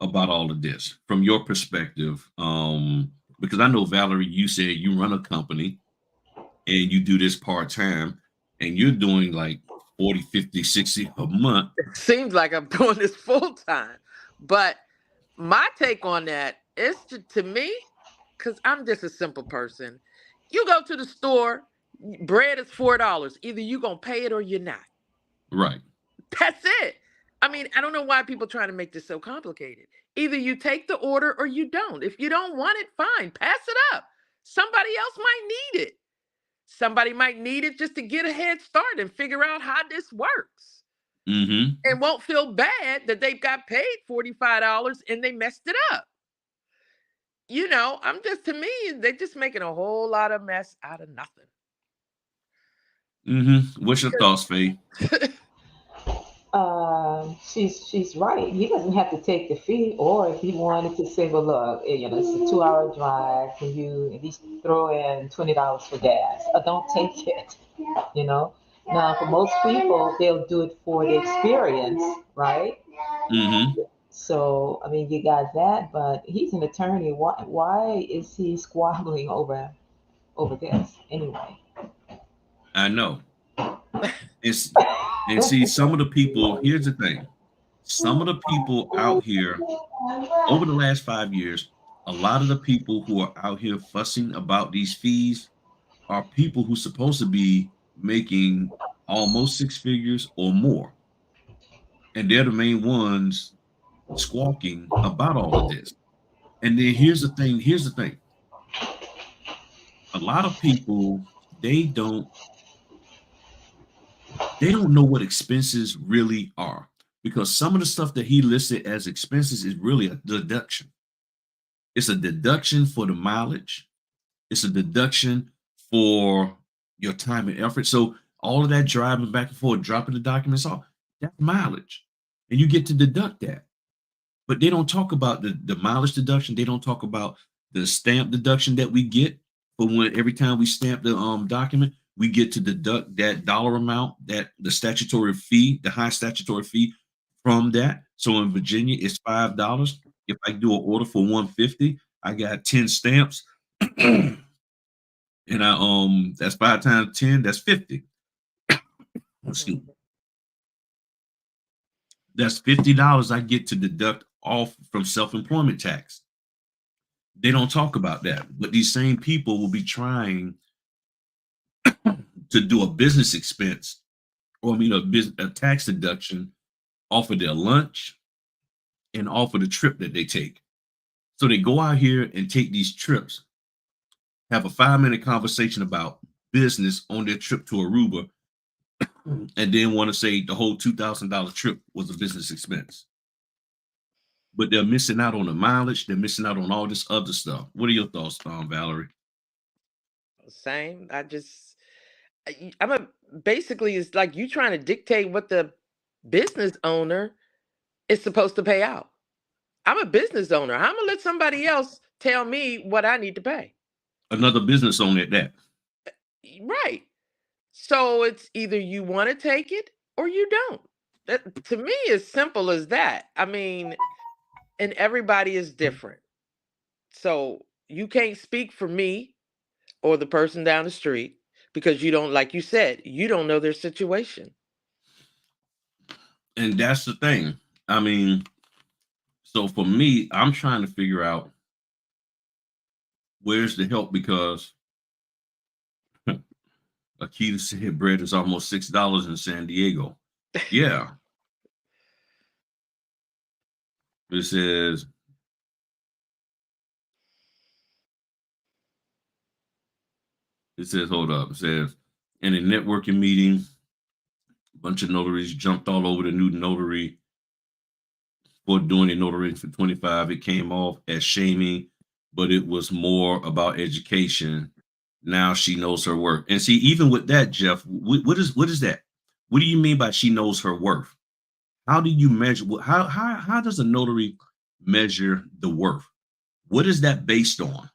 about all of this from your perspective. Because I know Valerie, you said you run a company and you do this part-time and you're doing like 40, 50, 60 a month. Seems like I'm doing this full time. But my take on that is to me, because I'm just a simple person. You go to the store, bread is $4. Either you gonna pay it or you're not. Right. That's it. I mean, I don't know why people trying to make this so complicated. Either you take the order or you don't. If you don't want it, fine, pass it up. Somebody else might need it. Somebody might need it just to get a head start and figure out how this works Mm-hmm. and won't feel bad that they got paid $45 and they messed it up. I'm just, to me, they're just making a whole lot of mess out of nothing. Mm-hmm. What's your thoughts, Faith? she's right. He doesn't have to take the fee, or if he wanted to say, well, look, it's a 2 hour drive. Can you at least throw in $20 for gas? Don't take it. You know. Now, for most people, they'll do it for the experience, right? Mm-hmm. So, I mean, you got that, but he's an attorney. Why is he squabbling over this anyway? I know. It's and see some of the people. Here's the thing: some of the people out here over the last 5 years, a lot of the people who are out here fussing about these fees are people who supposed to be making almost six figures or more, and they're the main ones squawking about all of this. And then here's the thing. Here's the thing: a lot of people they don't they don't know what expenses really are because some of the stuff that he listed as expenses is really a deduction. It's a deduction for the mileage. It's a deduction for your time and effort. So all of that driving back and forth, dropping the documents off, that's mileage. And you get to deduct that. But they don't talk about the mileage deduction. They don't talk about the stamp deduction that we get for when every time we stamp the document, we get to deduct that dollar amount, that the statutory fee, the high statutory fee from that. So in Virginia, it's $5. If I do an order for 150, I got 10 stamps. And I that's 5 times 10, that's 50. Excuse me. That's $50 I get to deduct off from self-employment tax. They don't talk about that, but these same people will be trying to do a business expense or a tax deduction off of their lunch and off of the trip that they take. So they go out here and take these trips, have a 5-minute conversation about business on their trip to Aruba, and then want to say the whole $2,000 trip was a business expense. But they're missing out on the mileage. They're missing out on all this other stuff. What are your thoughts, Valerie? Same. I'm a basically it's like you trying to dictate what the business owner is supposed to pay out. I'm a business owner. I'm gonna let somebody else tell me what I need to pay. Another business owner at that. Right. So it's either you want to take it or you don't. That to me is simple as that. I mean, and everybody is different. So you can't speak for me or the person down the street because you don't, like you said, you don't know their situation. And that's the thing. I mean, so for me, I'm trying to figure out where's the help because Akita said bread is almost $6 in San Diego. Yeah. It says hold up. It says in a networking meeting, a bunch of notaries jumped all over the new notary for doing a notary for 25. It came off as shaming, but it was more about education. Now she knows her worth. And see, even with that, Jeff, what is that? What do you mean by she knows her worth? How do you measure? How does a notary measure the worth? What is that based on?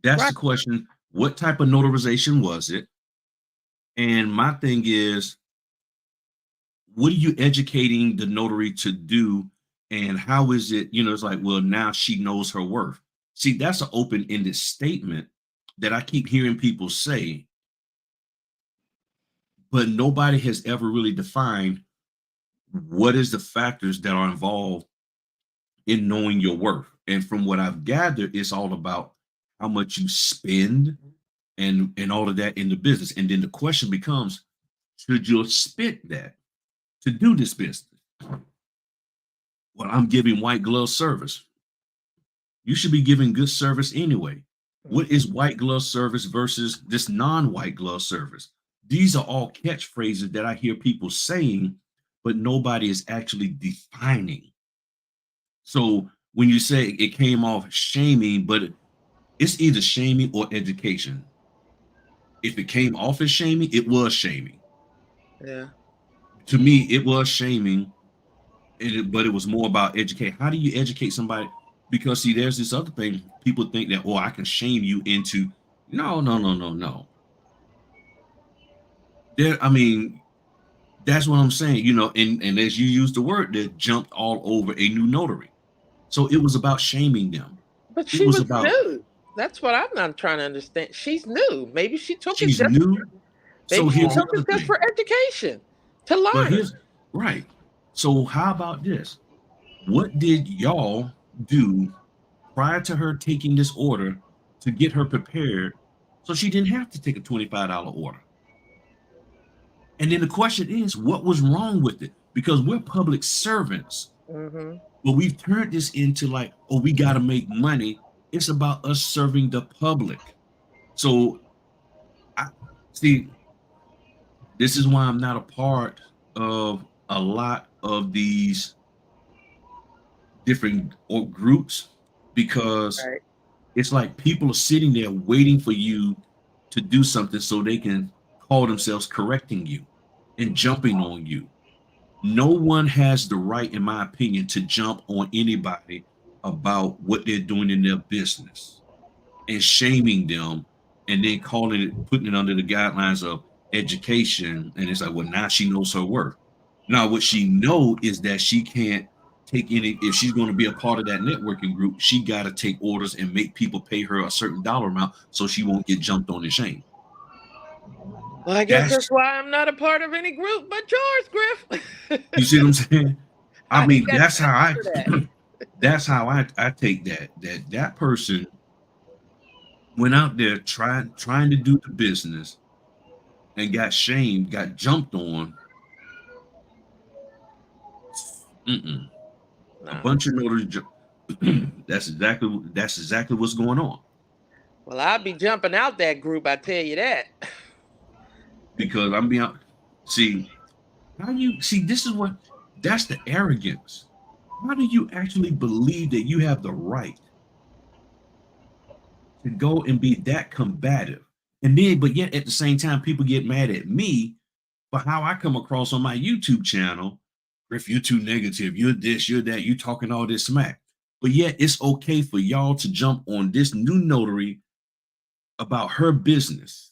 That's Right. the question. What type of notarization was it? And my thing is, what are you educating the notary to do? And how is it, it's like, well, now she knows her worth. See, that's an open-ended statement that I keep hearing people say, but nobody has ever really defined what is the factors that are involved in knowing your worth. And from what I've gathered, it's all about how much you spend and all of that in the business. And then the question becomes, should you spend that to do this business? Well, I'm giving white glove service. You should be giving good service anyway. What is white glove service versus this non-white glove service? These are all catchphrases that I hear people saying, but nobody is actually defining. So when you say it came off shaming, but it's either shaming or education. If it came off as shaming, it was shaming. Yeah. to me, it was shaming, but it was more about educate. How do you educate somebody? Because see, there's this other thing. People think that, oh, I can shame you into. No, no, no, no, no. I mean, that's what I'm saying. And as you use the word, they jumped all over a new notary. So it was about shaming them. But It she was was about new. That's what I'm not trying to understand. She's new. Maybe she took it she's just new. So maybe she here's the took other it just thing. for education to But learn. here's right. So how about this? What did y'all do prior to her taking this order to get her prepared so she didn't have to take a $25 order? And then the question is, what was wrong with it? Because we're public servants, Hmm. but we've turned this into like, oh, we got to make money. It's about us serving the public. So I see, this is why I'm not a part of a lot of these different groups, because Right. it's like people are sitting there waiting for you to do something so they can call themselves correcting you and jumping on you. No one has the right, in my opinion, to jump on anybody about what they're doing in their business and shaming them, and then putting it under the guidelines of education. And it's like, well, now she knows her worth. Now, what she know is that she can't take any, if she's going to be a part of that networking group, she got to take orders and make people pay her a certain dollar amount so she won't get jumped on and shamed. Well, I guess that's That's, why I'm not a part of any group but yours, you Griff. see what I'm saying? I I ain't mean, got time for that. that's how I take that person went out there trying to do the business and got shamed, got jumped on. Mm-mm. A No. bunch of notaries. That's exactly what's going on. Well, I'll be jumping out that group, I tell you that. Because I'm being see how you see this is what that's the arrogance. How do you actually believe that you have the right to go and be that combative? And then, but yet at the same time, people get mad at me for how I come across on my YouTube channel. If you're too negative, you're this, you're that, you talking all this smack. But yet it's okay for y'all to jump on this new notary about her business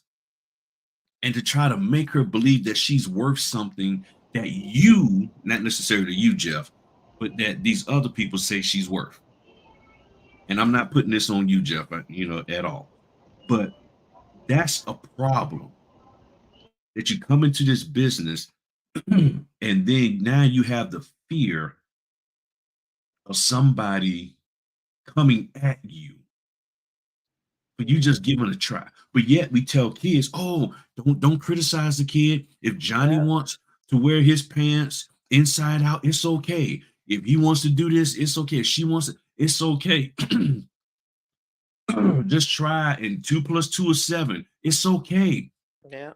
and to try to make her believe that she's worth something that you, not necessarily you, Jeff, but that these other people say she's worth. And I'm not putting this on you, Jeff, at all. But that's a problem, that you come into this business and then now you have the fear of somebody coming at you, but you just give it a try. But yet we tell kids, oh, don't criticize the kid. If Johnny Yeah. wants to wear his pants inside out, it's okay. If he wants to do this, it's okay. If she wants it, it's okay. Just try, and 2 + 2 is 7. It's okay. Yeah.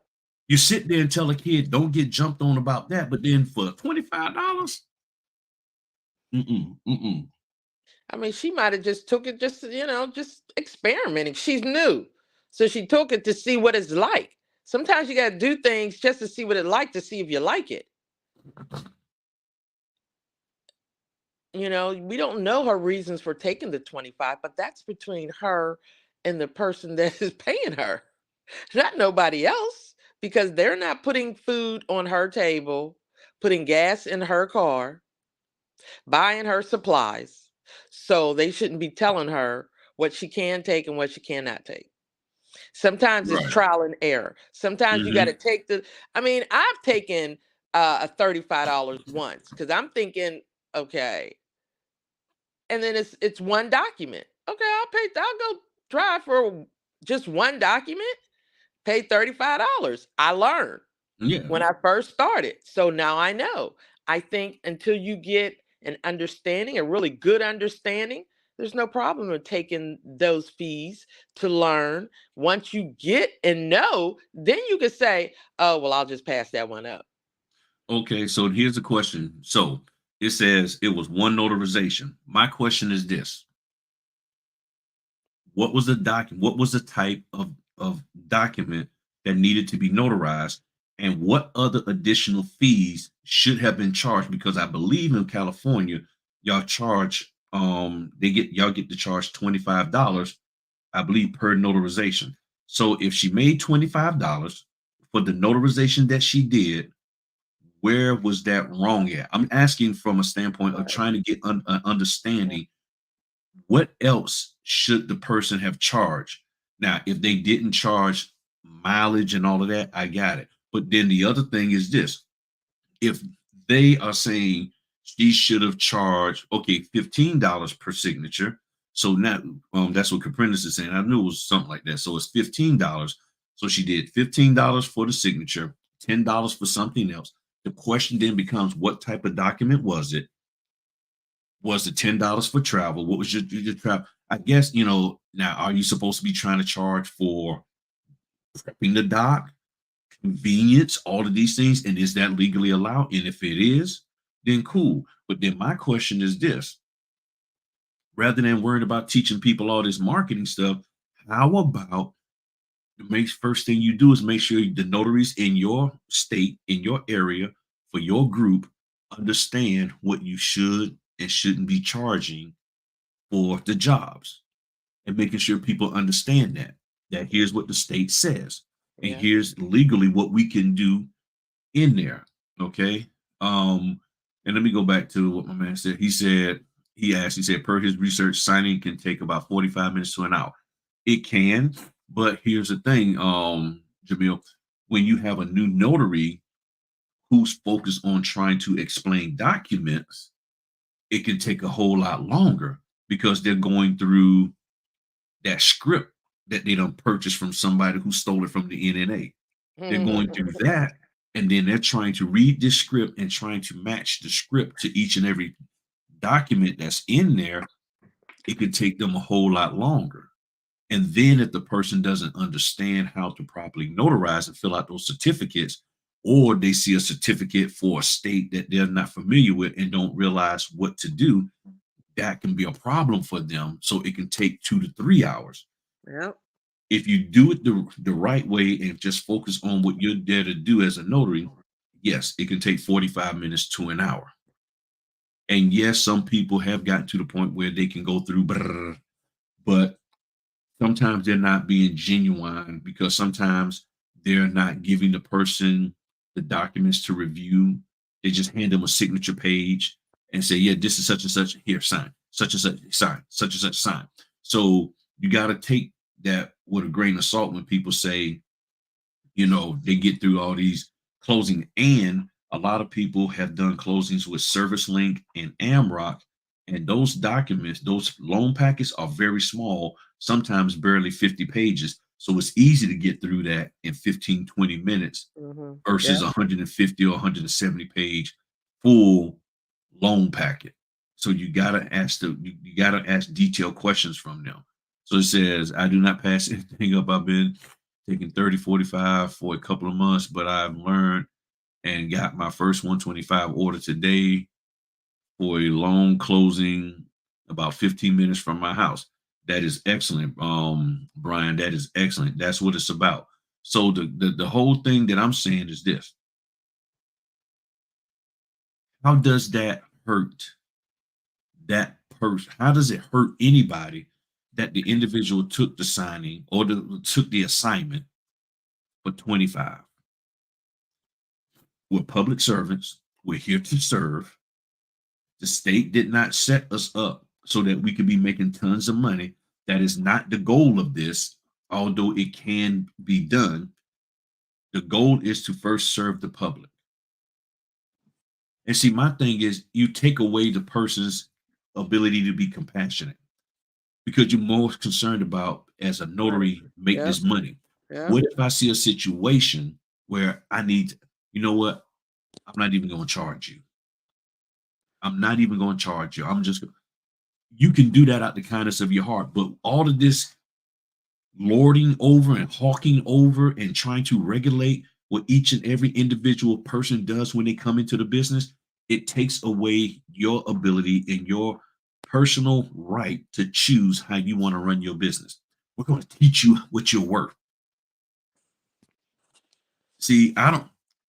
You sit there and tell a kid, don't get jumped on about that, but then for $25, mm-mm, mm-mm. I mean, she might have just took it just experimenting. She's new. So she took it to see what it's like. Sometimes you got to do things just to see what it's like, to see if you like it. We don't know her reasons for taking the 25, but that's between her and the person that is paying her, not nobody else, because they're not putting food on her table, putting gas in her car, buying her supplies. So they shouldn't be telling her what she can take and what she cannot take. Sometimes it's Right. trial and error. Sometimes you got to Hmm. take I've taken a $35 once because I'm thinking, okay, and then it's one document. Okay, I'll go drive for just one document, pay $35. I learned Yeah. when I first started. So now I know. I think until you get an understanding, a really good understanding, there's no problem with taking those fees to learn. Once you get and know, then you can say, oh, well, I'll just pass that one up. Okay, so here's the question. So it says it was one notarization. My question is this: what was the document? What was the type of document that needed to be notarized? and what other additional fees should have been charged, because I believe in California y'all charge y'all get to charge $25, I believe, per notarization. So if she made $25 for the notarization that she did, where was that wrong at? I'm asking from a standpoint of Right. trying to get an understanding. What else should the person have charged? Now, if they didn't charge mileage and all of that, I got it. But then the other thing is this: if they are saying she should have charged, okay, $15 per signature. So now that's what Caprentice is saying. I knew it was something like that. So it's $15. So she did $15 for the signature, $10 for something else. The question then becomes, what type of document was it? Was it $10 for travel? What was your travel? I guess, now are you supposed to be trying to charge for prepping the doc, convenience, all of these things? And is that legally allowed? And if it is, then cool. But then my question is this: rather than worrying about teaching people all this marketing stuff, how about the first thing you do is make sure the notaries in your state, in your area, for your group, understand what you should and shouldn't be charging for the jobs, and making sure people understand that here's what the state says, and Yeah. here's legally what we can do in there. Okay. And let me go back to what my man said. He said, per his research, signing can take about 45 minutes to an hour. It can, but here's the thing, Jamil, when you have a new notary who's focused on trying to explain documents, it can take a whole lot longer because they're going through that script that they don't purchase from somebody who stole it from the NNA. They're going through that, and then they're trying to read this script and trying to match the script to each and every document that's in there. It could take them a whole lot longer. And then if the person doesn't understand how to properly notarize and fill out those certificates, or they see a certificate for a state that they're not familiar with and don't realize what to do, that can be a problem for them. So it can take 2 to 3 hours. Yep. If you do it the right way and just focus on what you're there to do as a notary, yes, it can take 45 minutes to an hour. And yes, some people have gotten to the point where they can go through, but sometimes they're not being genuine, because sometimes they're not giving the person the documents to review. They just hand them a signature page and say, yeah, this is such and such, here, sign, such and such, sign, such and such, sign. So you got to take that with a grain of salt when people say, they get through all these closing. And a lot of people have done closings with Service Link and Amrock, and those documents, those loan packets, are very small, sometimes barely 50 pages. So it's easy to get through that in 15, 20 minutes versus 150 or 170 page full loan packet. So you gotta ask detailed questions from them. So it says, I do not pass anything up. I've been taking 30, 45 for a couple of months, but I've learned and got my first 125 order today for a loan closing about 15 minutes from my house. That is excellent, Brian. That is excellent. That's what it's about. So the whole thing that I'm saying is this: how does that hurt that person? How does it hurt anybody that the individual took the signing or took the assignment for 25? We're public servants. We're here to serve. The state did not set us up so that we could be making tons of money. That is not the goal of this, although it can be done. The goal is to first serve the public. And see, my thing is, you take away the person's ability to be compassionate because you're more concerned about, as a notary, make this money. What if I see a situation where I need, you know what? I'm not even going to charge you. I'm not even going to charge you. You can do that out the kindness of your heart. But all of this lording over and hawking over and trying to regulate what each and every individual person does when they come into the business, it takes away your ability and your personal right to choose how you want to run your business. We're going to teach you what you're worth. See,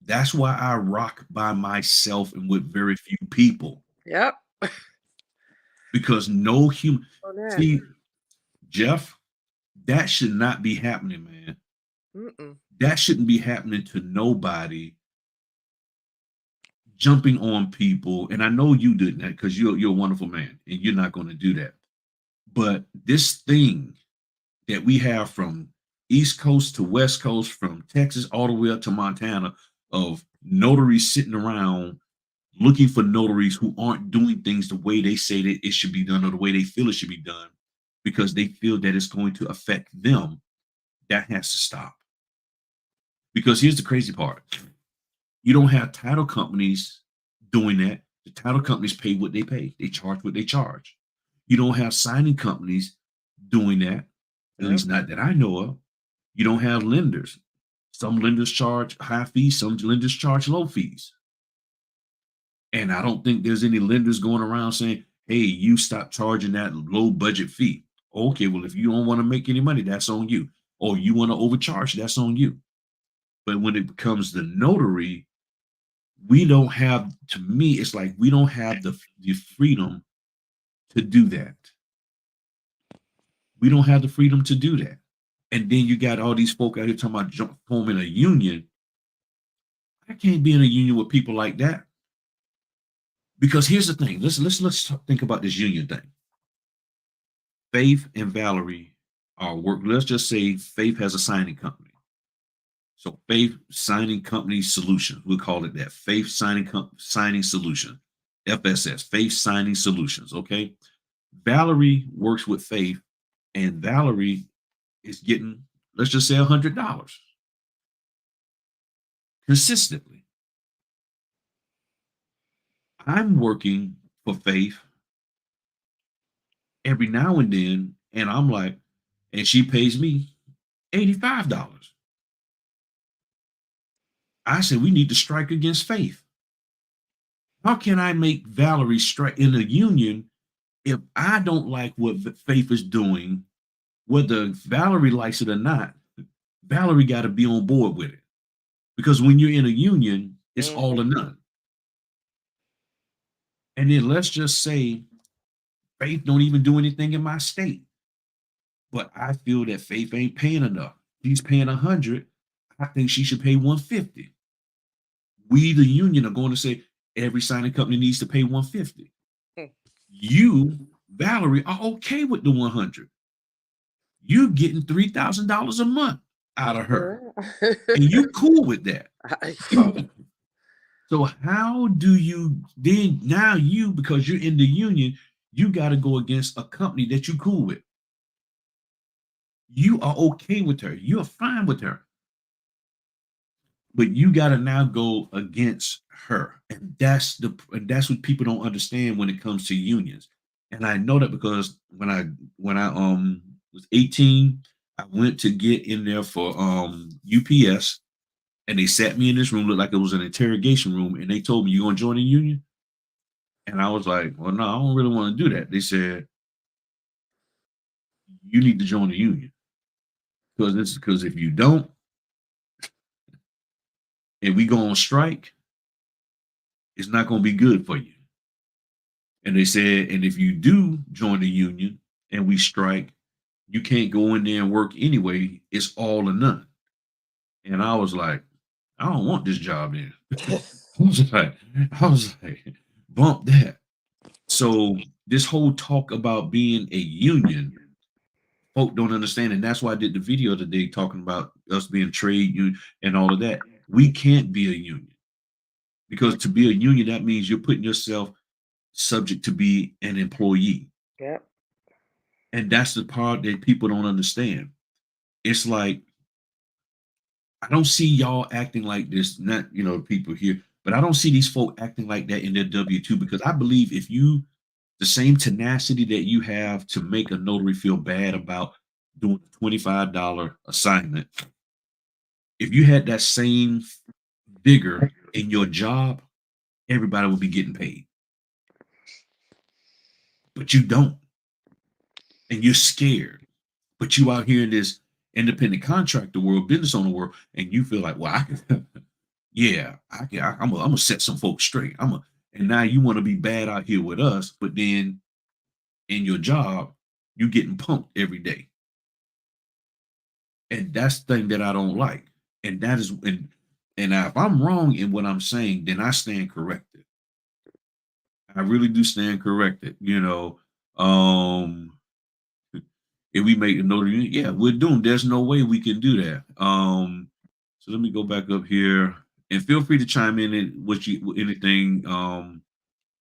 That's why I rock by myself and with very few people, Yep. because no human. On that. See, Jeff, that should not be happening, man. Mm-mm. That shouldn't be happening to nobody. Jumping on people, and I know you didn't that because you're a wonderful man, and you're not going to do that. But this thing that we have from East Coast to West Coast, from Texas all the way up to Montana, of notaries sitting around looking for notaries who aren't doing things the way they say that it should be done or the way they feel it should be done because they feel that it's going to affect them, that has to stop. Because here's the crazy part. You don't have title companies doing that. The title companies pay what they pay. They charge what they charge. You don't have signing companies doing that, at least not that I know of. You don't have lenders. Some lenders charge high fees, some lenders charge low fees. And I don't think there's any lenders going around saying, hey, you stop charging that low budget fee. Okay, well, if you don't want to make any money, that's on you. Or you want to overcharge, that's on you. But when it becomes the notary, we don't have, to me, it's like we don't have the freedom to do that. We don't have the freedom to do that. And then you got all these folk out here talking about forming a union. I can't be in a union with people like that. Because here's the thing. Let's think about this union thing. Faith and Valerie are work. Let's just say Faith has a signing company. So Faith Signing Company Solutions, we'll call it that. Faith Signing Solution, FSS, Faith Signing Solutions. Okay. Valerie works with Faith, and Valerie is getting, let's just say, $100 consistently. I'm working for Faith every now and then, and I'm like, and she pays me $85. I said, we need to strike against Faith. How can I make Valerie strike in a union if I don't like what Faith is doing? Whether Valerie likes it or not, Valerie got to be on board with it. Because when you're in a union, it's all or none. And then let's just say Faith don't even do anything in my state. But I feel that Faith ain't paying enough. She's paying 100. I think she should pay 150. We, the union, are going to say every signing company needs to pay 150. You, Valerie, are okay with the 100. You're getting $3,000 a month out of her, and you cool with that. So how do you then, now you, because you're in the union, you got to go against a company that you cool with. You are okay with her. You're fine with her. But you got to now go against her. And that's what people don't understand when it comes to unions. And I know that because when I was 18, I went to get in there for UPS, and they sat me in this room, looked like it was an interrogation room, and they told me, you gonna join the union? And I was like, well, no, I don't really want to do that. They said, you need to join the union. Because if you don't, and we go on strike, it's not going to be good for you. And they said, and if you do join the union and we strike, you can't go in there and work anyway. It's all or none. And I was like, I don't want this job then. I was like, bump that. So this whole talk about being a union, folk don't understand. And that's why I did the video today talking about us being trade union and all of that. We can't be a union. Because to be a union, that means you're putting yourself subject to be an employee. Yep. And that's the part that people don't understand. It's like, I don't see y'all acting like this, not, people here, but I don't see these folk acting like that in their W-2, because I believe if you, the same tenacity that you have to make a notary feel bad about doing a $25 assignment, if you had that same vigor in your job, everybody would be getting paid. But you don't. And you're scared. But you out here in this independent contractor world, business owner world, and you feel like, well, yeah, I'm gonna set some folks straight. And now you want to be bad out here with us, but then in your job, you getting pumped every day. And that's the thing that I don't like. And that is and now if I'm wrong in what I'm saying, then I stand corrected. I really do stand corrected. If we make a notary, yeah, we're doomed. There's no way we can do that. So let me go back up here and feel free to chime in with anything,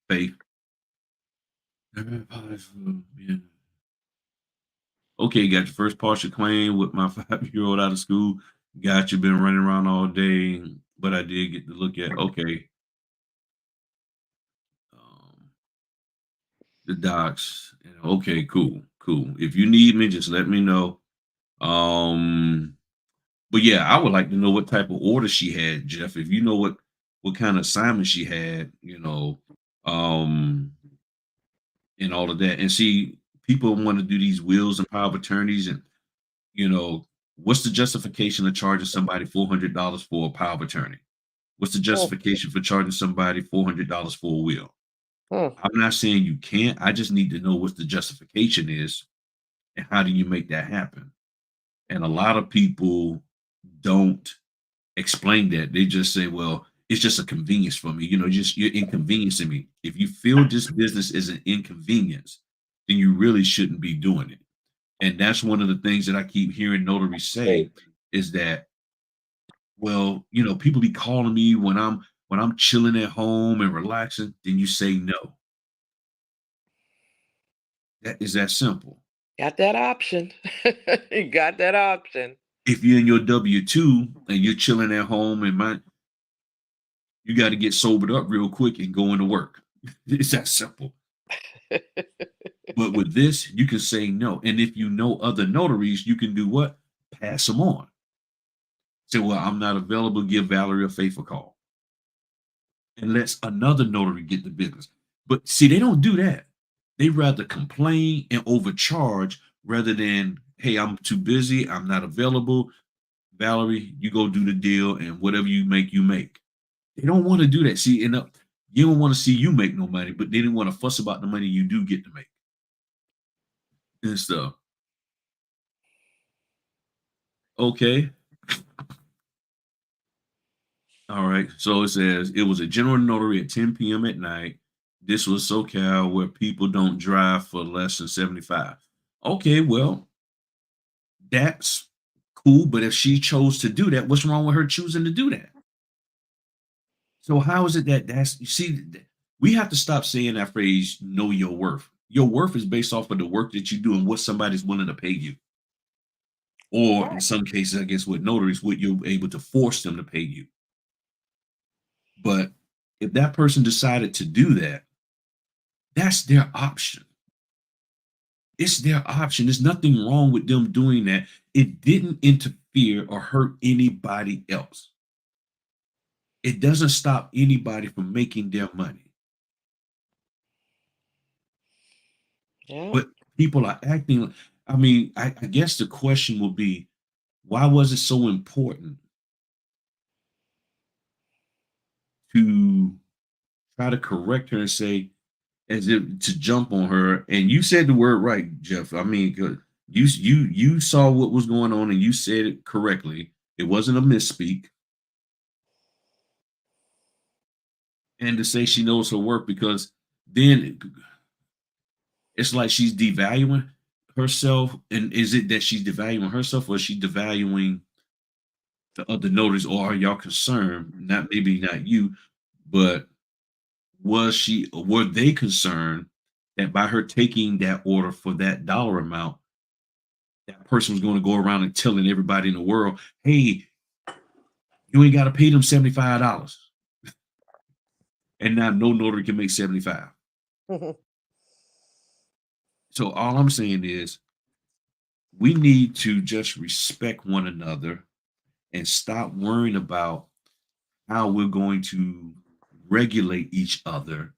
Faith. Okay, got your first partial claim with my 5-year-old out of school. Got you, been running around all day, but I did get to look at okay. Um, the docs. Okay, cool, cool. If you need me, just let me know. Um, but yeah, I would like to know what type of order she had, Jeff. If you know what kind of assignment she had, um, and all of that. And see, people want to do these wills and power of attorneys, and you know, what's the justification of charging somebody $400 for a power of attorney? What's the Hmm, justification for charging somebody $400 for a will? hmm. I'm not saying you can't. I just need to know what the justification is and how do you make that happen. And a lot of people don't explain that. They just say, well, it's just a convenience for me. Just you're inconveniencing me. If you feel this business is an inconvenience, then you really shouldn't be doing it. And that's one of the things that I keep hearing notaries say is that, well, people be calling me when I'm chilling at home and relaxing, then you say no. That is that simple. Got that option. You got that option. If you're in your W-2 and you're chilling at home and you got to get sobered up real quick and go into work. It's that simple. But with this, you can say no. And if you know other notaries, you can do what? Pass them on. Say, well, I'm not available. Give Valerie a faithful call. And lets another notary get the business. But see, they don't do that. They rather complain and overcharge rather than, hey, I'm too busy. I'm not available. Valerie, you go do the deal and whatever you make, you make. They don't want to do that. See, you don't want to see you make no money, but they didn't want to fuss about the money you do get to make and stuff. Okay. All right. So it says it was a general notary at 10 p.m. at night. This was SoCal where people don't drive for less than 75. Okay, well, that's cool. But if she chose to do that, what's wrong with her choosing to do that? So how is it that's you see, we have to stop saying that phrase, know your worth. Your worth is based off of the work that you do and what somebody's willing to pay you. Or in some cases, I guess with notaries, what you're able to force them to pay you. But if that person decided to do that, that's their option. It's their option. There's nothing wrong with them doing that. It didn't interfere or hurt anybody else. It doesn't stop anybody from making their money. Yeah. But people are acting. I mean, I guess the question will be, why was it so important to try to correct her and say, as if to jump on her? And you said the word right, Jeff. I mean, you saw what was going on and you said it correctly. It wasn't a misspeak. And to say she knows her work, because then it's like she's devaluing herself. And is it that she's devaluing herself, or is she devaluing the other notaries, or are y'all concerned? Not maybe not you, but were they concerned that by her taking that order for that dollar amount, that person was going to go around and telling everybody in the world, hey, you ain't got to pay them $75. And now no notary can make 75. So all I'm saying is we need to just respect one another and stop worrying about how we're going to regulate each other.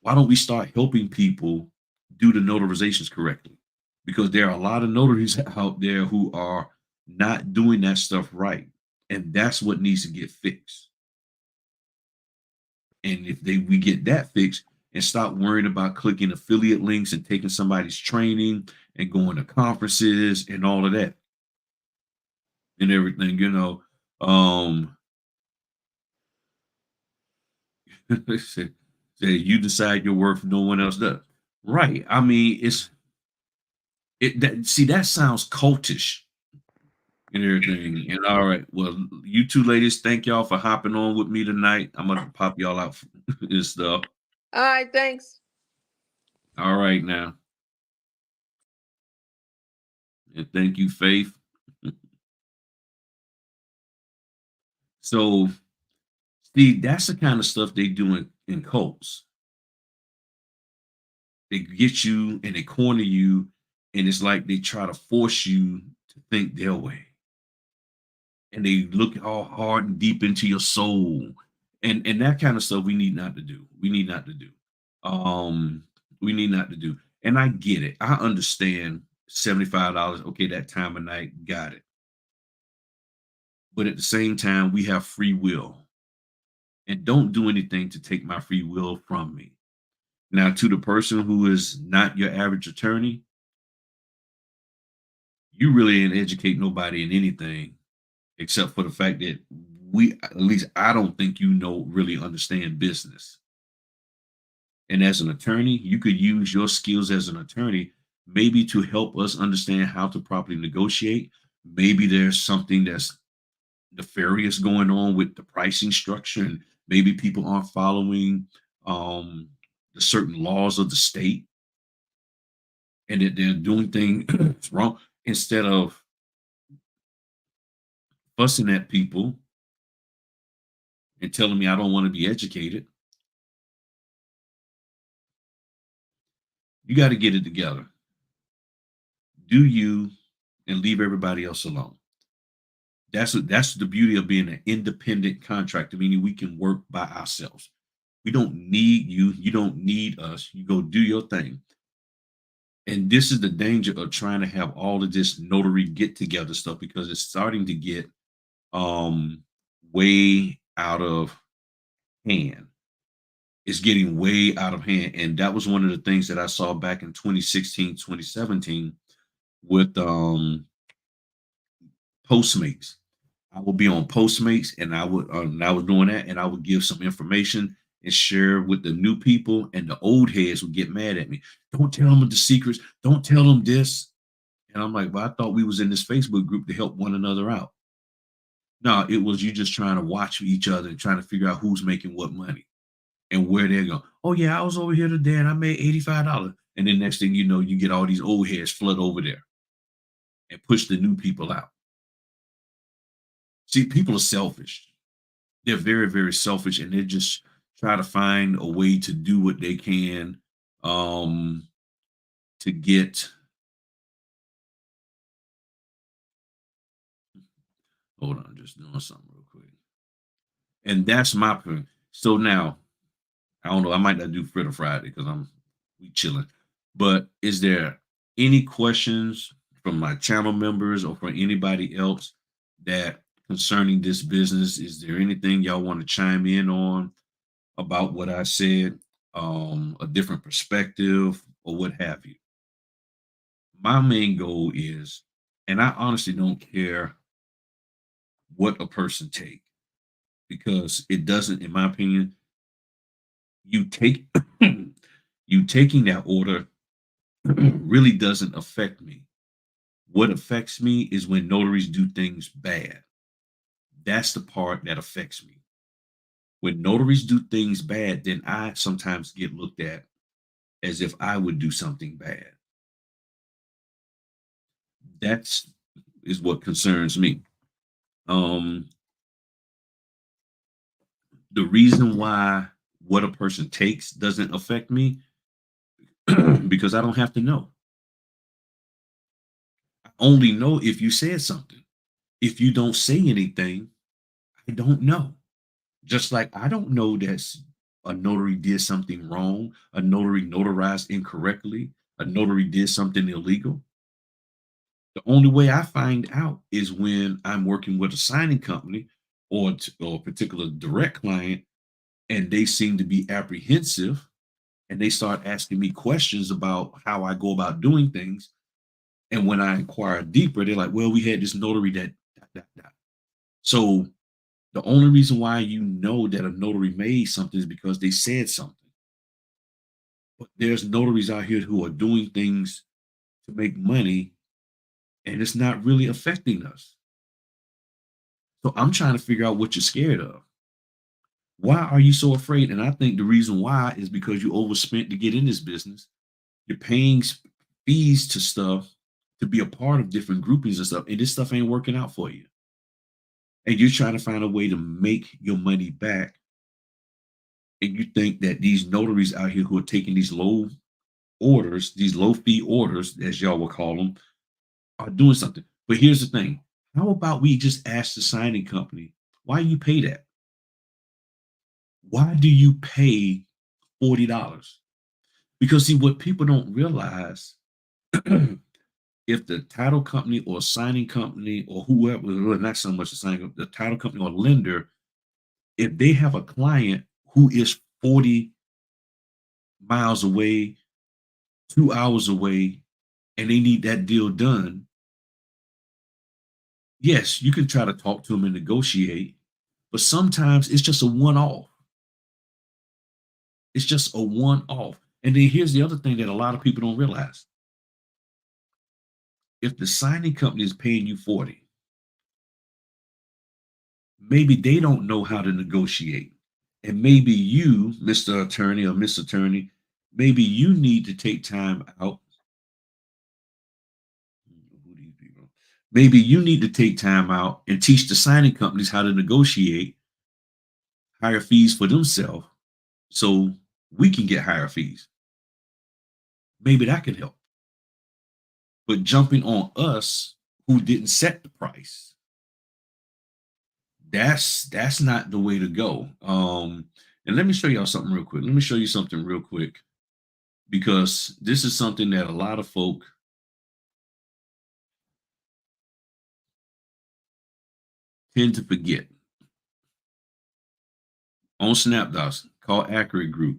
Why don't we start helping people do the notarizations correctly? Because there are a lot of notaries out there who are not doing that stuff right. And that's what needs to get fixed. And if we get that fixed and stop worrying about clicking affiliate links and taking somebody's training and going to conferences and all of that and everything, say, you decide your worth, no one else does. Right. I mean, that sounds cultish and everything. And all right, well, you two ladies, thank y'all for hopping on with me tonight. I'm gonna pop y'all out and stuff. All right, thanks. All right now. And thank you, Faith. So see, that's the kind of stuff they do in cults. They get you and they corner you, and it's like they try to force you to think their way. And they look all hard and deep into your soul. And that kind of stuff we need not to do. We need not to do. Um, we need not to do. And I get it. I understand $75. Okay, that time of night, got it. But at the same time, we have free will. And don't do anything to take my free will from me. Now, to the person who is not your average attorney, you really ain't educate nobody in anything except for the fact that at least I don't think really understand business. And as an attorney, you could use your skills as an attorney maybe to help us understand how to properly negotiate. Maybe there's something that's nefarious going on with the pricing structure, and maybe people aren't following the certain laws of the state, and that they're doing things wrong. Instead of fussing at people and telling me I don't want to be educated, you got to get it together. Do you and leave everybody else alone. That's the beauty of being an independent contractor, meaning we can work by ourselves. We don't need you. You don't need us. You go do your thing. And this is the danger of trying to have all of this notary get together stuff, because it's starting to get way out of hand. It's getting way out of hand. And that was one of the things that I saw back in 2016, 2017 with Postmates. I would be on Postmates, and I was doing that, and I would give some information and share with the new people, and the old heads would get mad at me. Don't tell them the secrets. Don't tell them this. And I'm like, well, I thought we was in this Facebook group to help one another out. No, it was you just trying to watch each other and trying to figure out who's making what money and where they're going. Oh yeah, I was over here today and I made $85. And then next thing you know, you get all these old heads flood over there and push the new people out. See, people are selfish. They're very, very selfish, and they just try to find a way to do what they can to get. Hold on, just doing something real quick. And that's my point. So now, I don't know. I might not do Fritter Friday because we chilling. But is there any questions from my channel members or from anybody else that concerning this business? Is there anything y'all want to chime in on about what I said? A different perspective or what have you? My main goal is, and I honestly don't care what a person take, because it doesn't, in my opinion, you take you taking that order really doesn't affect me. What affects me is when notaries do things bad. That's the part that affects me. When notaries do things bad, then I sometimes get looked at as if I would do something bad. That's is what concerns me. The reason why what a person takes doesn't affect me because I don't have to know. I only know if you said something. If you don't say anything, I don't know. Just like I don't know that a notary did something wrong, a notary notarized incorrectly, a notary did something illegal. The only way I find out is when I'm working with a signing company or a particular direct client, and they seem to be apprehensive and they start asking me questions about how I go about doing things. And when I inquire deeper, they're like, well, we had this notary that, that. So the only reason why you know that a notary made something is because they said something. But there's notaries out here who are doing things to make money and it's not really affecting us. So I'm trying to figure out what you're scared of. Why are you so afraid? And I think the reason why is because you overspent to get in this business. You're paying fees to stuff to be a part of different groupings and stuff, and this stuff ain't working out for you. And you're trying to find a way to make your money back. And you think that these notaries out here who are taking these low orders, these low fee orders, as y'all will call them, are doing something. But here's the thing. How about we just ask the signing company, why you pay that? Why do you pay $40? Because see, what people don't realize, if the title company or signing company or whoever, well, not so much the signing company, the title company or lender, if they have a client who is 40 miles away, 2 hours away, and they need that deal done, yes, you can try to talk to them and negotiate, but sometimes it's just a one off. It's just a one off. And then here's the other thing that a lot of people don't realize. If the signing company is paying you 40, maybe they don't know how to negotiate. And maybe you, Mr. Attorney or Miss Attorney, maybe you need to take time out. Who these people? Maybe you need to take time out and teach the signing companies how to negotiate higher fees for themselves so we can get higher fees. Maybe that can help. But jumping on us who didn't set the price, that's not the way to go. And let me show y'all something real quick. Let me show you something real quick because this is something that a lot of folk tend to forget. On SnapDocs, called Accurate Group.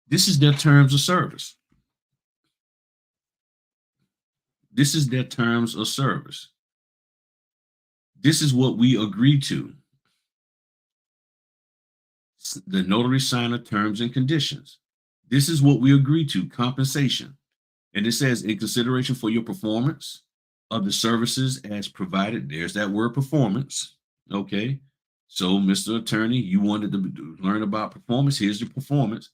This is their terms of service. This is their terms of service. This is what we agree to. The notary signer terms and conditions. This is what we agree to, compensation. And it says, in consideration for your performance of the services as provided, there's that word performance. Okay. So, Mr. Attorney, you wanted to learn about performance. Here's your performance.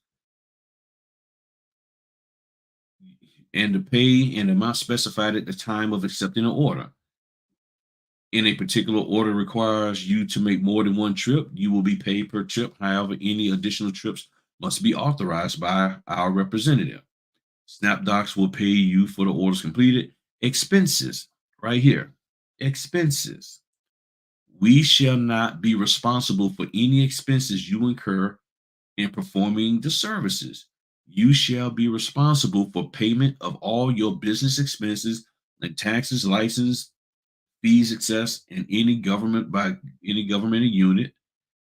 And the pay and amount specified at the time of accepting an order. In a particular order requires you to make more than one trip, you will be paid per trip. However, any additional trips must be authorized by our representative. SnapDocs will pay you for the orders completed. Expenses, right here. Expenses. We shall not be responsible for any expenses you incur in performing the services. You shall be responsible for payment of all your business expenses and taxes, license, fees, excess, and any government unit,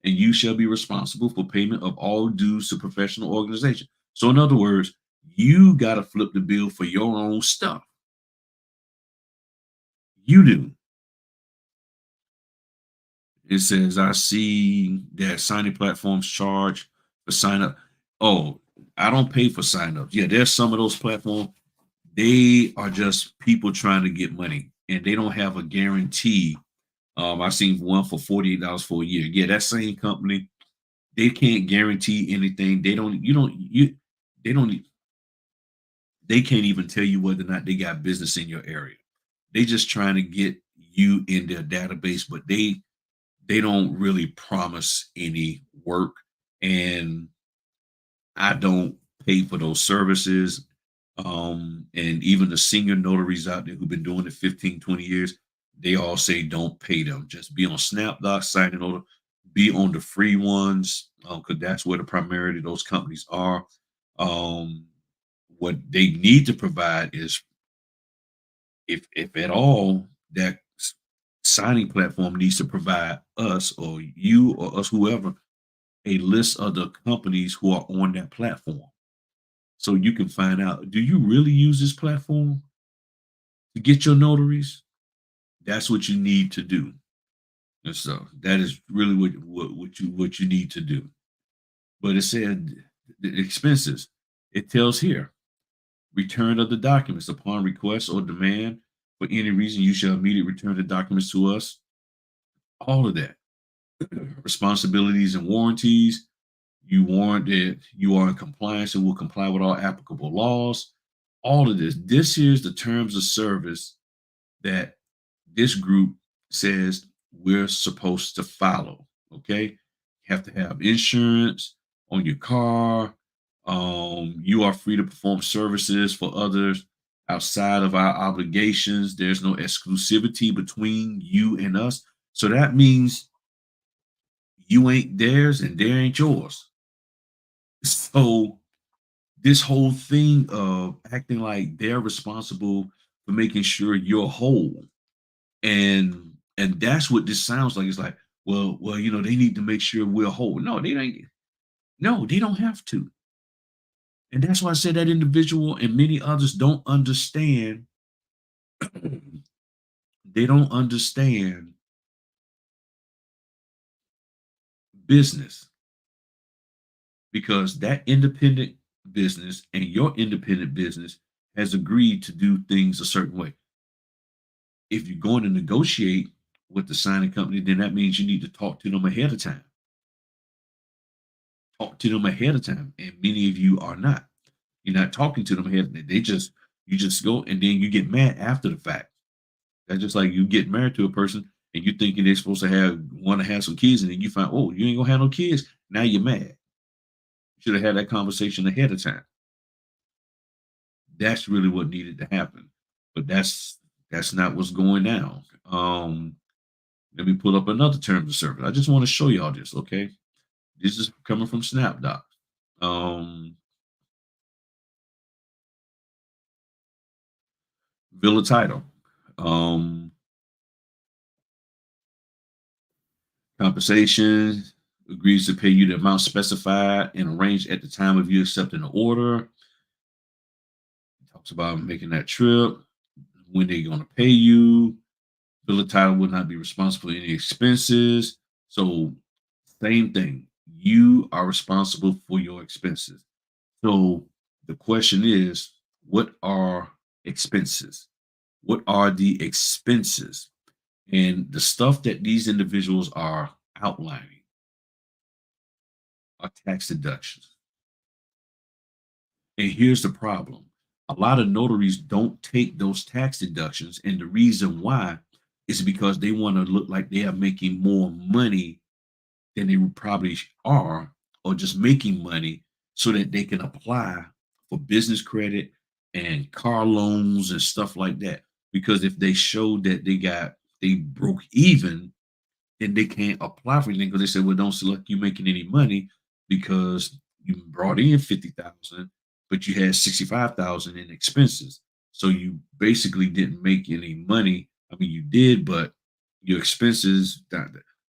and you shall be responsible for payment of all dues to professional organization. So, in other words, you got to flip the bill for your own stuff. You do. It says, I see that signing platforms charge for sign up. Oh, I don't pay for sign ups. Yeah, there's some of those platforms. They are just people trying to get money and they don't have a guarantee. I've seen one for $48 for a year. Yeah, that same company, they can't guarantee anything. They don't, they can't even tell you whether or not they got business in your area. They just trying to get you in their database, but they don't really promise any work. And I don't pay for those services. And even the senior notaries out there who've been doing it 15, 20 years, they all say don't pay them. Just be on SnapDocs, sign an order, be on the free ones, because that's where the primarily those companies are. What they need to provide is, if at all, that signing platform needs to provide us or you or us, whoever, a list of the companies who are on that platform. So you can find out, do you really use this platform to get your notaries? That's what you need to do. And so that is really what you need to do. But it said the expenses. It tells here, return of the documents upon request or demand for any reason, you shall immediately return the documents to us. All of that. Responsibilities and warranties. You warrant that you are in compliance and will comply with all applicable laws. All of this. This is the terms of service that this group says we're supposed to follow. Okay. You have to have insurance on your car. You are free to perform services for others outside of our obligations. There's no exclusivity between you and us. So that means you ain't theirs and they ain't yours. So this whole thing of acting like they're responsible for making sure you're whole, and that's what this sounds like. It's like, well, they need to make sure we're whole. No, they ain't. No, they don't have to. And that's why I said that individual and many others don't understand. They don't understand business, because that independent business and your independent business has agreed to do things a certain way. If you're going to negotiate with the signing company, then that means you need to talk to them ahead of time. Talk to them ahead of time. And many of you are not. You're not talking to them ahead. You just go and then you get mad after the fact. That's just like you get married to a person and you thinking they're supposed to want to have some kids, and then you find, oh, you ain't gonna have no kids. Now you're mad. You should have had that conversation ahead of time. That's really what needed to happen. But that's not what's going down. Let me pull up another terms of service. I just want to show y'all this, okay? This is coming from SnapDoc. Bill of title. Compensation agrees to pay you the amount specified and arranged at the time of you accepting the order. Talks about making that trip, when they're going to pay you. Bill of title will not be responsible for any expenses. So, same thing. You are responsible for your expenses. So, the question is, what are expenses? What are the expenses? And the stuff that these individuals are outlining are tax deductions. And here's the problem. A lot of notaries don't take those tax deductions. And the reason why is because they want to look like they are making more money than they probably are, or just making money so that they can apply for business credit and car loans and stuff like that. Because if they show that they broke even, then they can't apply for anything, because they said, well, don't select you making any money because you brought in 50,000, but you had 65,000 in expenses. So you basically didn't make any money. I mean, you did, but your expenses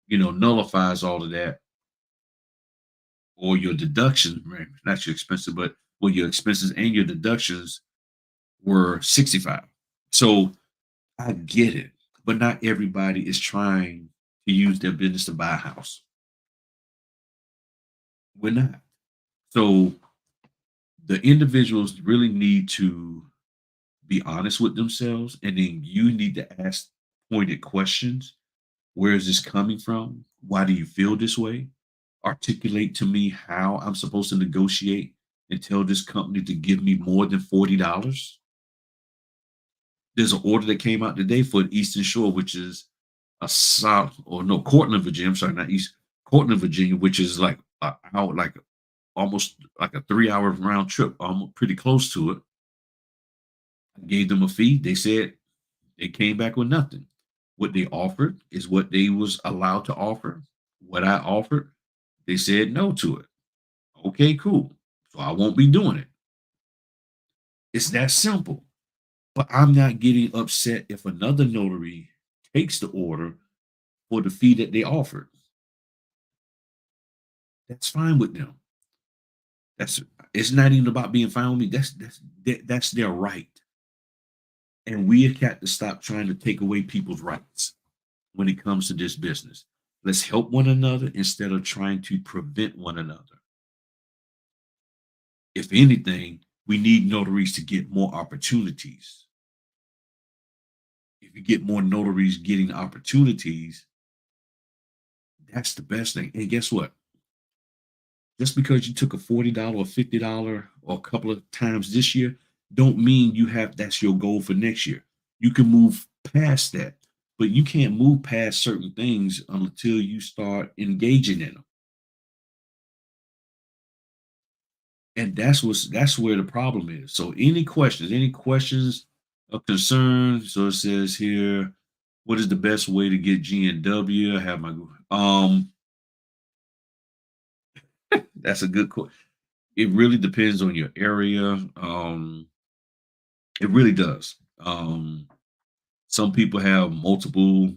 nullifies all of that, or your deductions, right? Not your expenses, but well, your expenses and your deductions were 65. So I get it, but not everybody is trying to use their business to buy a house. We're not. So the individuals really need to be honest with themselves, and then you need to ask pointed questions. Where is this coming from? Why do you feel this way? Articulate to me how I'm supposed to negotiate and tell this company to give me more than $40. There's an order that came out today for the Eastern Shore, which is a South, or no, Cortland, Virginia. I'm sorry, not East, Cortland, Virginia, which is like out, like almost like a 3-hour round trip. I'm pretty close to it. I gave them a fee. They said they came back with nothing. What they offered is what they was allowed to offer. What I offered, they said no to it. Okay, cool. So I won't be doing it. It's that simple. But I'm not getting upset if another notary takes the order for the fee that they offered. That's fine with them. That's it's not even about being fine with me. That's their right. And we have got to stop trying to take away people's rights when it comes to this business. Let's help one another instead of trying to prevent one another. If anything, we need notaries to get more opportunities. If you get more notaries getting opportunities, that's the best thing. And guess what? Just because you took a $40 or $50 or a couple of times this year, don't mean that's your goal for next year. You can move past that, but you can't move past certain things until you start engaging in them. And that's where the problem is. So any questions of concern? So it says here, what is the best way to get GNW? I have my that's a good question. It really depends on your area. It really does. Some people have multiple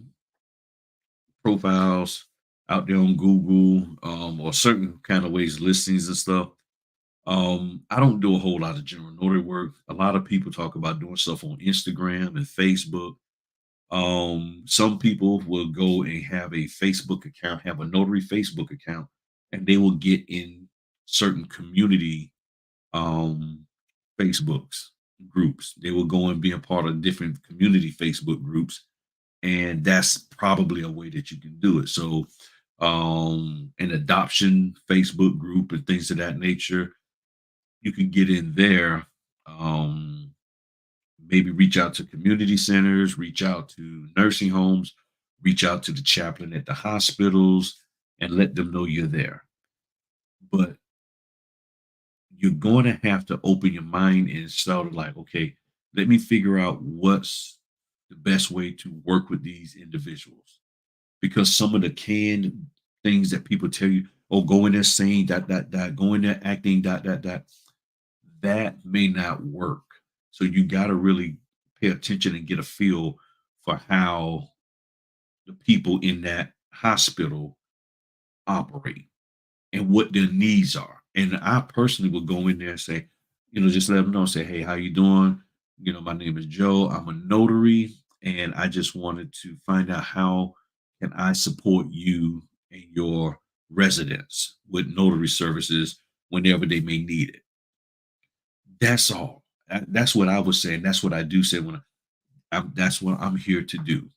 profiles out there on Google, or certain kind of ways, listings and stuff. I don't do a whole lot of general notary work. A lot of people talk about doing stuff on Instagram and Facebook. Some people will go and have a Facebook account, have a notary Facebook account, and they will get in certain community um Facebooks groups. They will go and be a part of different community Facebook groups, and that's probably a way that you can do it. So, an adoption Facebook group and things of that nature, you can get in there. Um, Maybe reach out to community centers, reach out to nursing homes, reach out to the chaplain at the hospitals, and let them know you're there. But you're going to have to open your mind and sort of like, okay, let me figure out what's the best way to work with these individuals. Because some of the canned things that people tell you, oh, go in there saying that, go in there acting that may not work. So you got to really pay attention and get a feel for how the people in that hospital operate and what their needs are. And I personally will go in there and say, just let them know, say, hey, how you doing? My name is Joe. I'm a notary, and I just wanted to find out how can I support you and your residents with notary services whenever they may need it. That's all. That's what I was saying. That's what I do say that's what I'm here to do.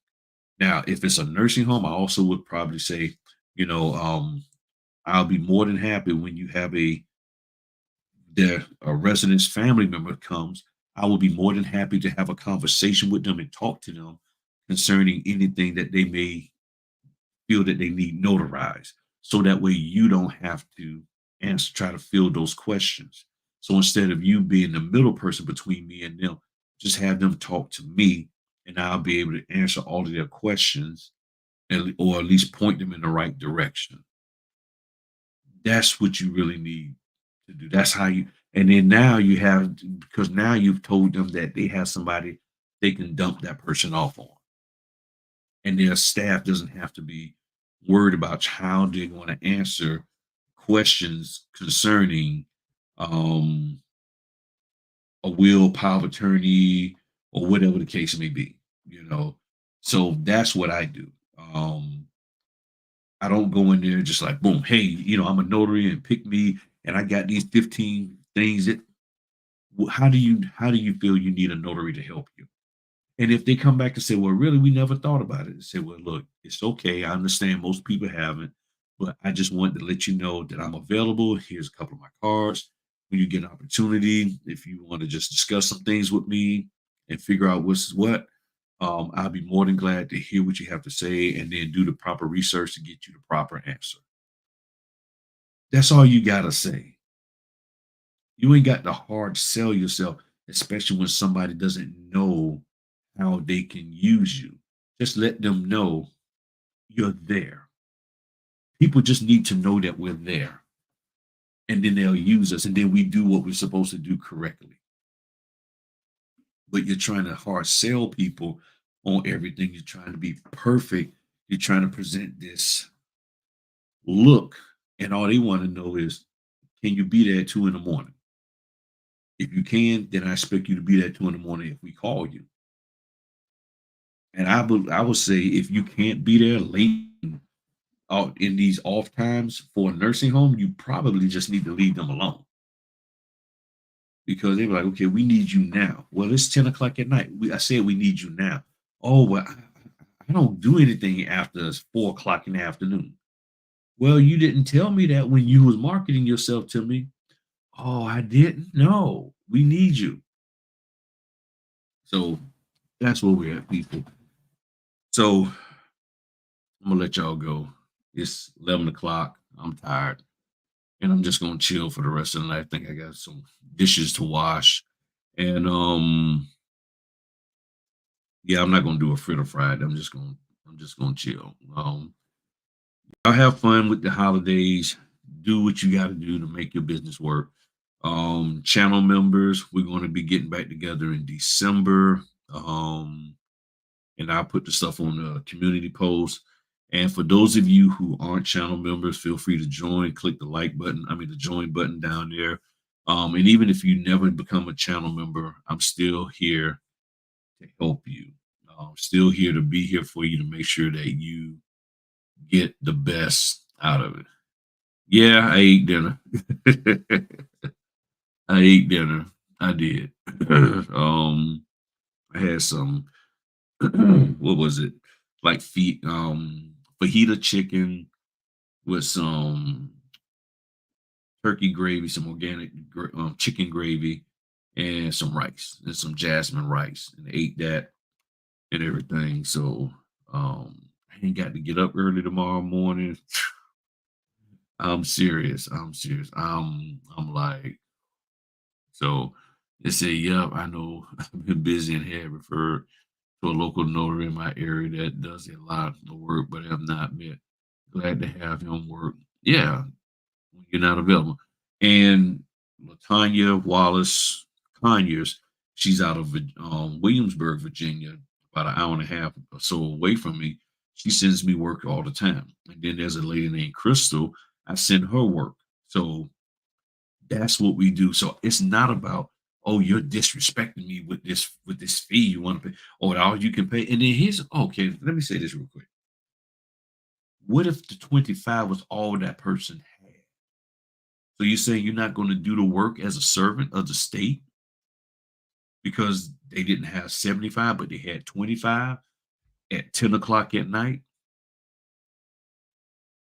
Now, if it's a nursing home, I also would probably say, you know, um, I'll be more than happy when you have a resident's family member comes. I will be more than happy to have a conversation with them and talk to them concerning anything that they may feel that they need notarized. So that way you don't have to try to fill those questions. So instead of you being the middle person between me and them, just have them talk to me, and I'll be able to answer all of their questions, or at least point them in the right direction. That's what you really need to do. That's how you, and then now you have, because now you've told them that they have somebody they can dump that person off on, and their staff doesn't have to be worried about how they're going to answer questions concerning um, a will, power of attorney, or whatever the case may be. You know, so that's what I do. I don't go in there just like boom, hey, I'm a notary and pick me, and I got these 15 things that. How do you feel you need a notary to help you? And if they come back and say, well, really, we never thought about it, say, well, look, it's okay. I understand most people haven't, but I just wanted to let you know that I'm available. Here's a couple of my cards. When you get an opportunity, if you want to just discuss some things with me and figure out what's what, I'll be more than glad to hear what you have to say and then do the proper research to get you the proper answer. That's all you got to say. You ain't got to hard sell yourself, especially when somebody doesn't know how they can use you. Just let them know you're there. People just need to know that we're there. And then they'll use us, and then we do what we're supposed to do correctly. but you're trying to hard sell people on everything. You're trying to be perfect. You're trying to present this look, and all they want to know is, can you be there at 2 in the morning? If you can, then I expect you to be there at 2 in the morning if we call you. And I would say if you can't be there late out in these off times for a nursing home, you probably just need to leave them alone because they were like, okay, we need you now. Well, it's 10 o'clock at night. I said we need you now. Oh, well, I don't do anything after 4 o'clock in the afternoon. Well, you didn't tell me that when you was marketing yourself to me. Oh, I didn't? No, we need you. So that's where we're at, people. So I'm gonna let y'all go. It's 11 o'clock. I'm tired. And I'm just gonna chill for the rest of the night. I think I got some dishes to wash. And yeah, I'm not gonna do a fritter fried. I'm just gonna chill. I'll have fun with the holidays. Do what you gotta do to make your business work. Channel members, we're gonna be getting back together in December. And I'll put the stuff on the community post. And for those of you who aren't channel members, feel free to join. Click the like button. I mean, the join button down there. And even if you never become a channel member, I'm still here to help you. Still here to be here for you to make sure that you get the best out of it. Yeah, I ate dinner. I ate dinner. I did. I had some what was it? Like fajita chicken with some turkey gravy, some organic chicken gravy, and some rice and some jasmine rice, and ate that and everything. So I ain't got to get up early tomorrow morning. I'm serious. I'm serious. I'm like, so they say, yep, I know I've been busy and had referred to a local notary in my area that does a lot of work, but have not met. Glad to have him work. Yeah, when you're not available. And Latanya Wallace Conyers, she's out of Williamsburg, Virginia, about an hour and a half or so away from me. She sends me work all the time. And then there's a lady named Crystal. I send her work. So that's what we do. So it's not about, oh, you're disrespecting me with this fee you want to pay, or all you can pay. And then here's okay, let me say this real quick. What if the 25 was all that person had? So you're saying you're not going to do the work as a servant of the state because they didn't have 75, but they had 25 at 10 o'clock at night?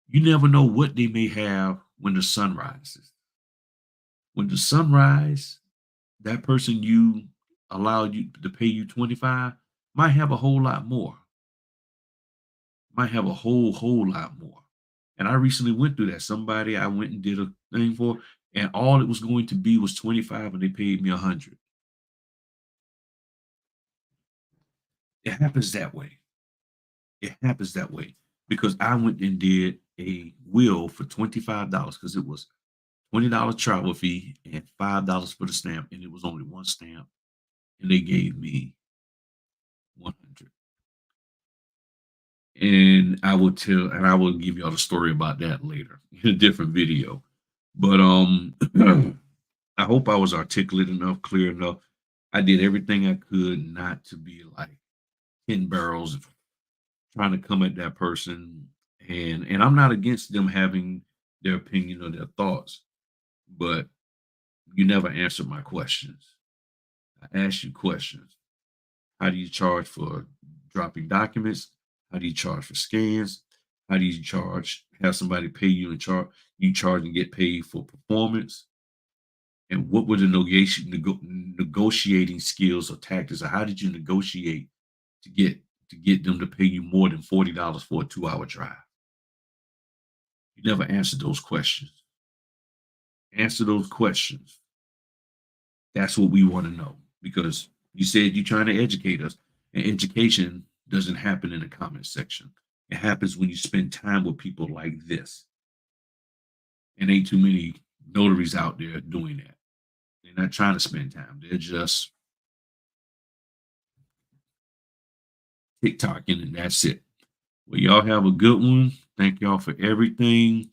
You never know what they may have when the sun rises. When the sun rises, that person you allowed you to pay you 25 might have a whole lot more. Might have a whole lot more. And I recently went through that. Somebody I went and did a thing for, and all it was going to be was 25, and they paid me 100. It happens that way. It happens that way because I went and did a will for $25 because it was $20 travel fee and $5 for the stamp, and it was only one stamp, and they gave me 100. And I will give y'all the story about that later in a different video. But I hope I was articulate enough, clear enough. I did everything I could not to be like 10 barrels of trying to come at that person. And I'm not against them having their opinion or their thoughts, but you never answered my questions. I asked you questions. How do you charge for dropping documents? How do you charge for scans? How do you have somebody pay you and charge and get paid for performance? And what were the negotiating skills or tactics? Or how did you negotiate to get them to pay you more than $40 for a 2-hour drive? You never answered those questions. Answer those questions. That's what we want to know because you said you're trying to educate us, and education doesn't happen in the comment section. It happens when you spend time with people like this. And ain't too many notaries out there doing that. They're not trying to spend time. They're just TikToking, and that's it. Well, y'all have a good one. Thank y'all for everything.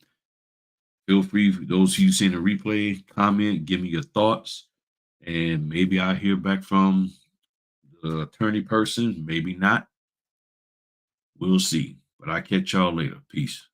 Feel free, for those of you seeing the replay, comment, give me your thoughts, and maybe I'll hear back from the attorney person, maybe not. We'll see. But I'll catch y'all later. Peace.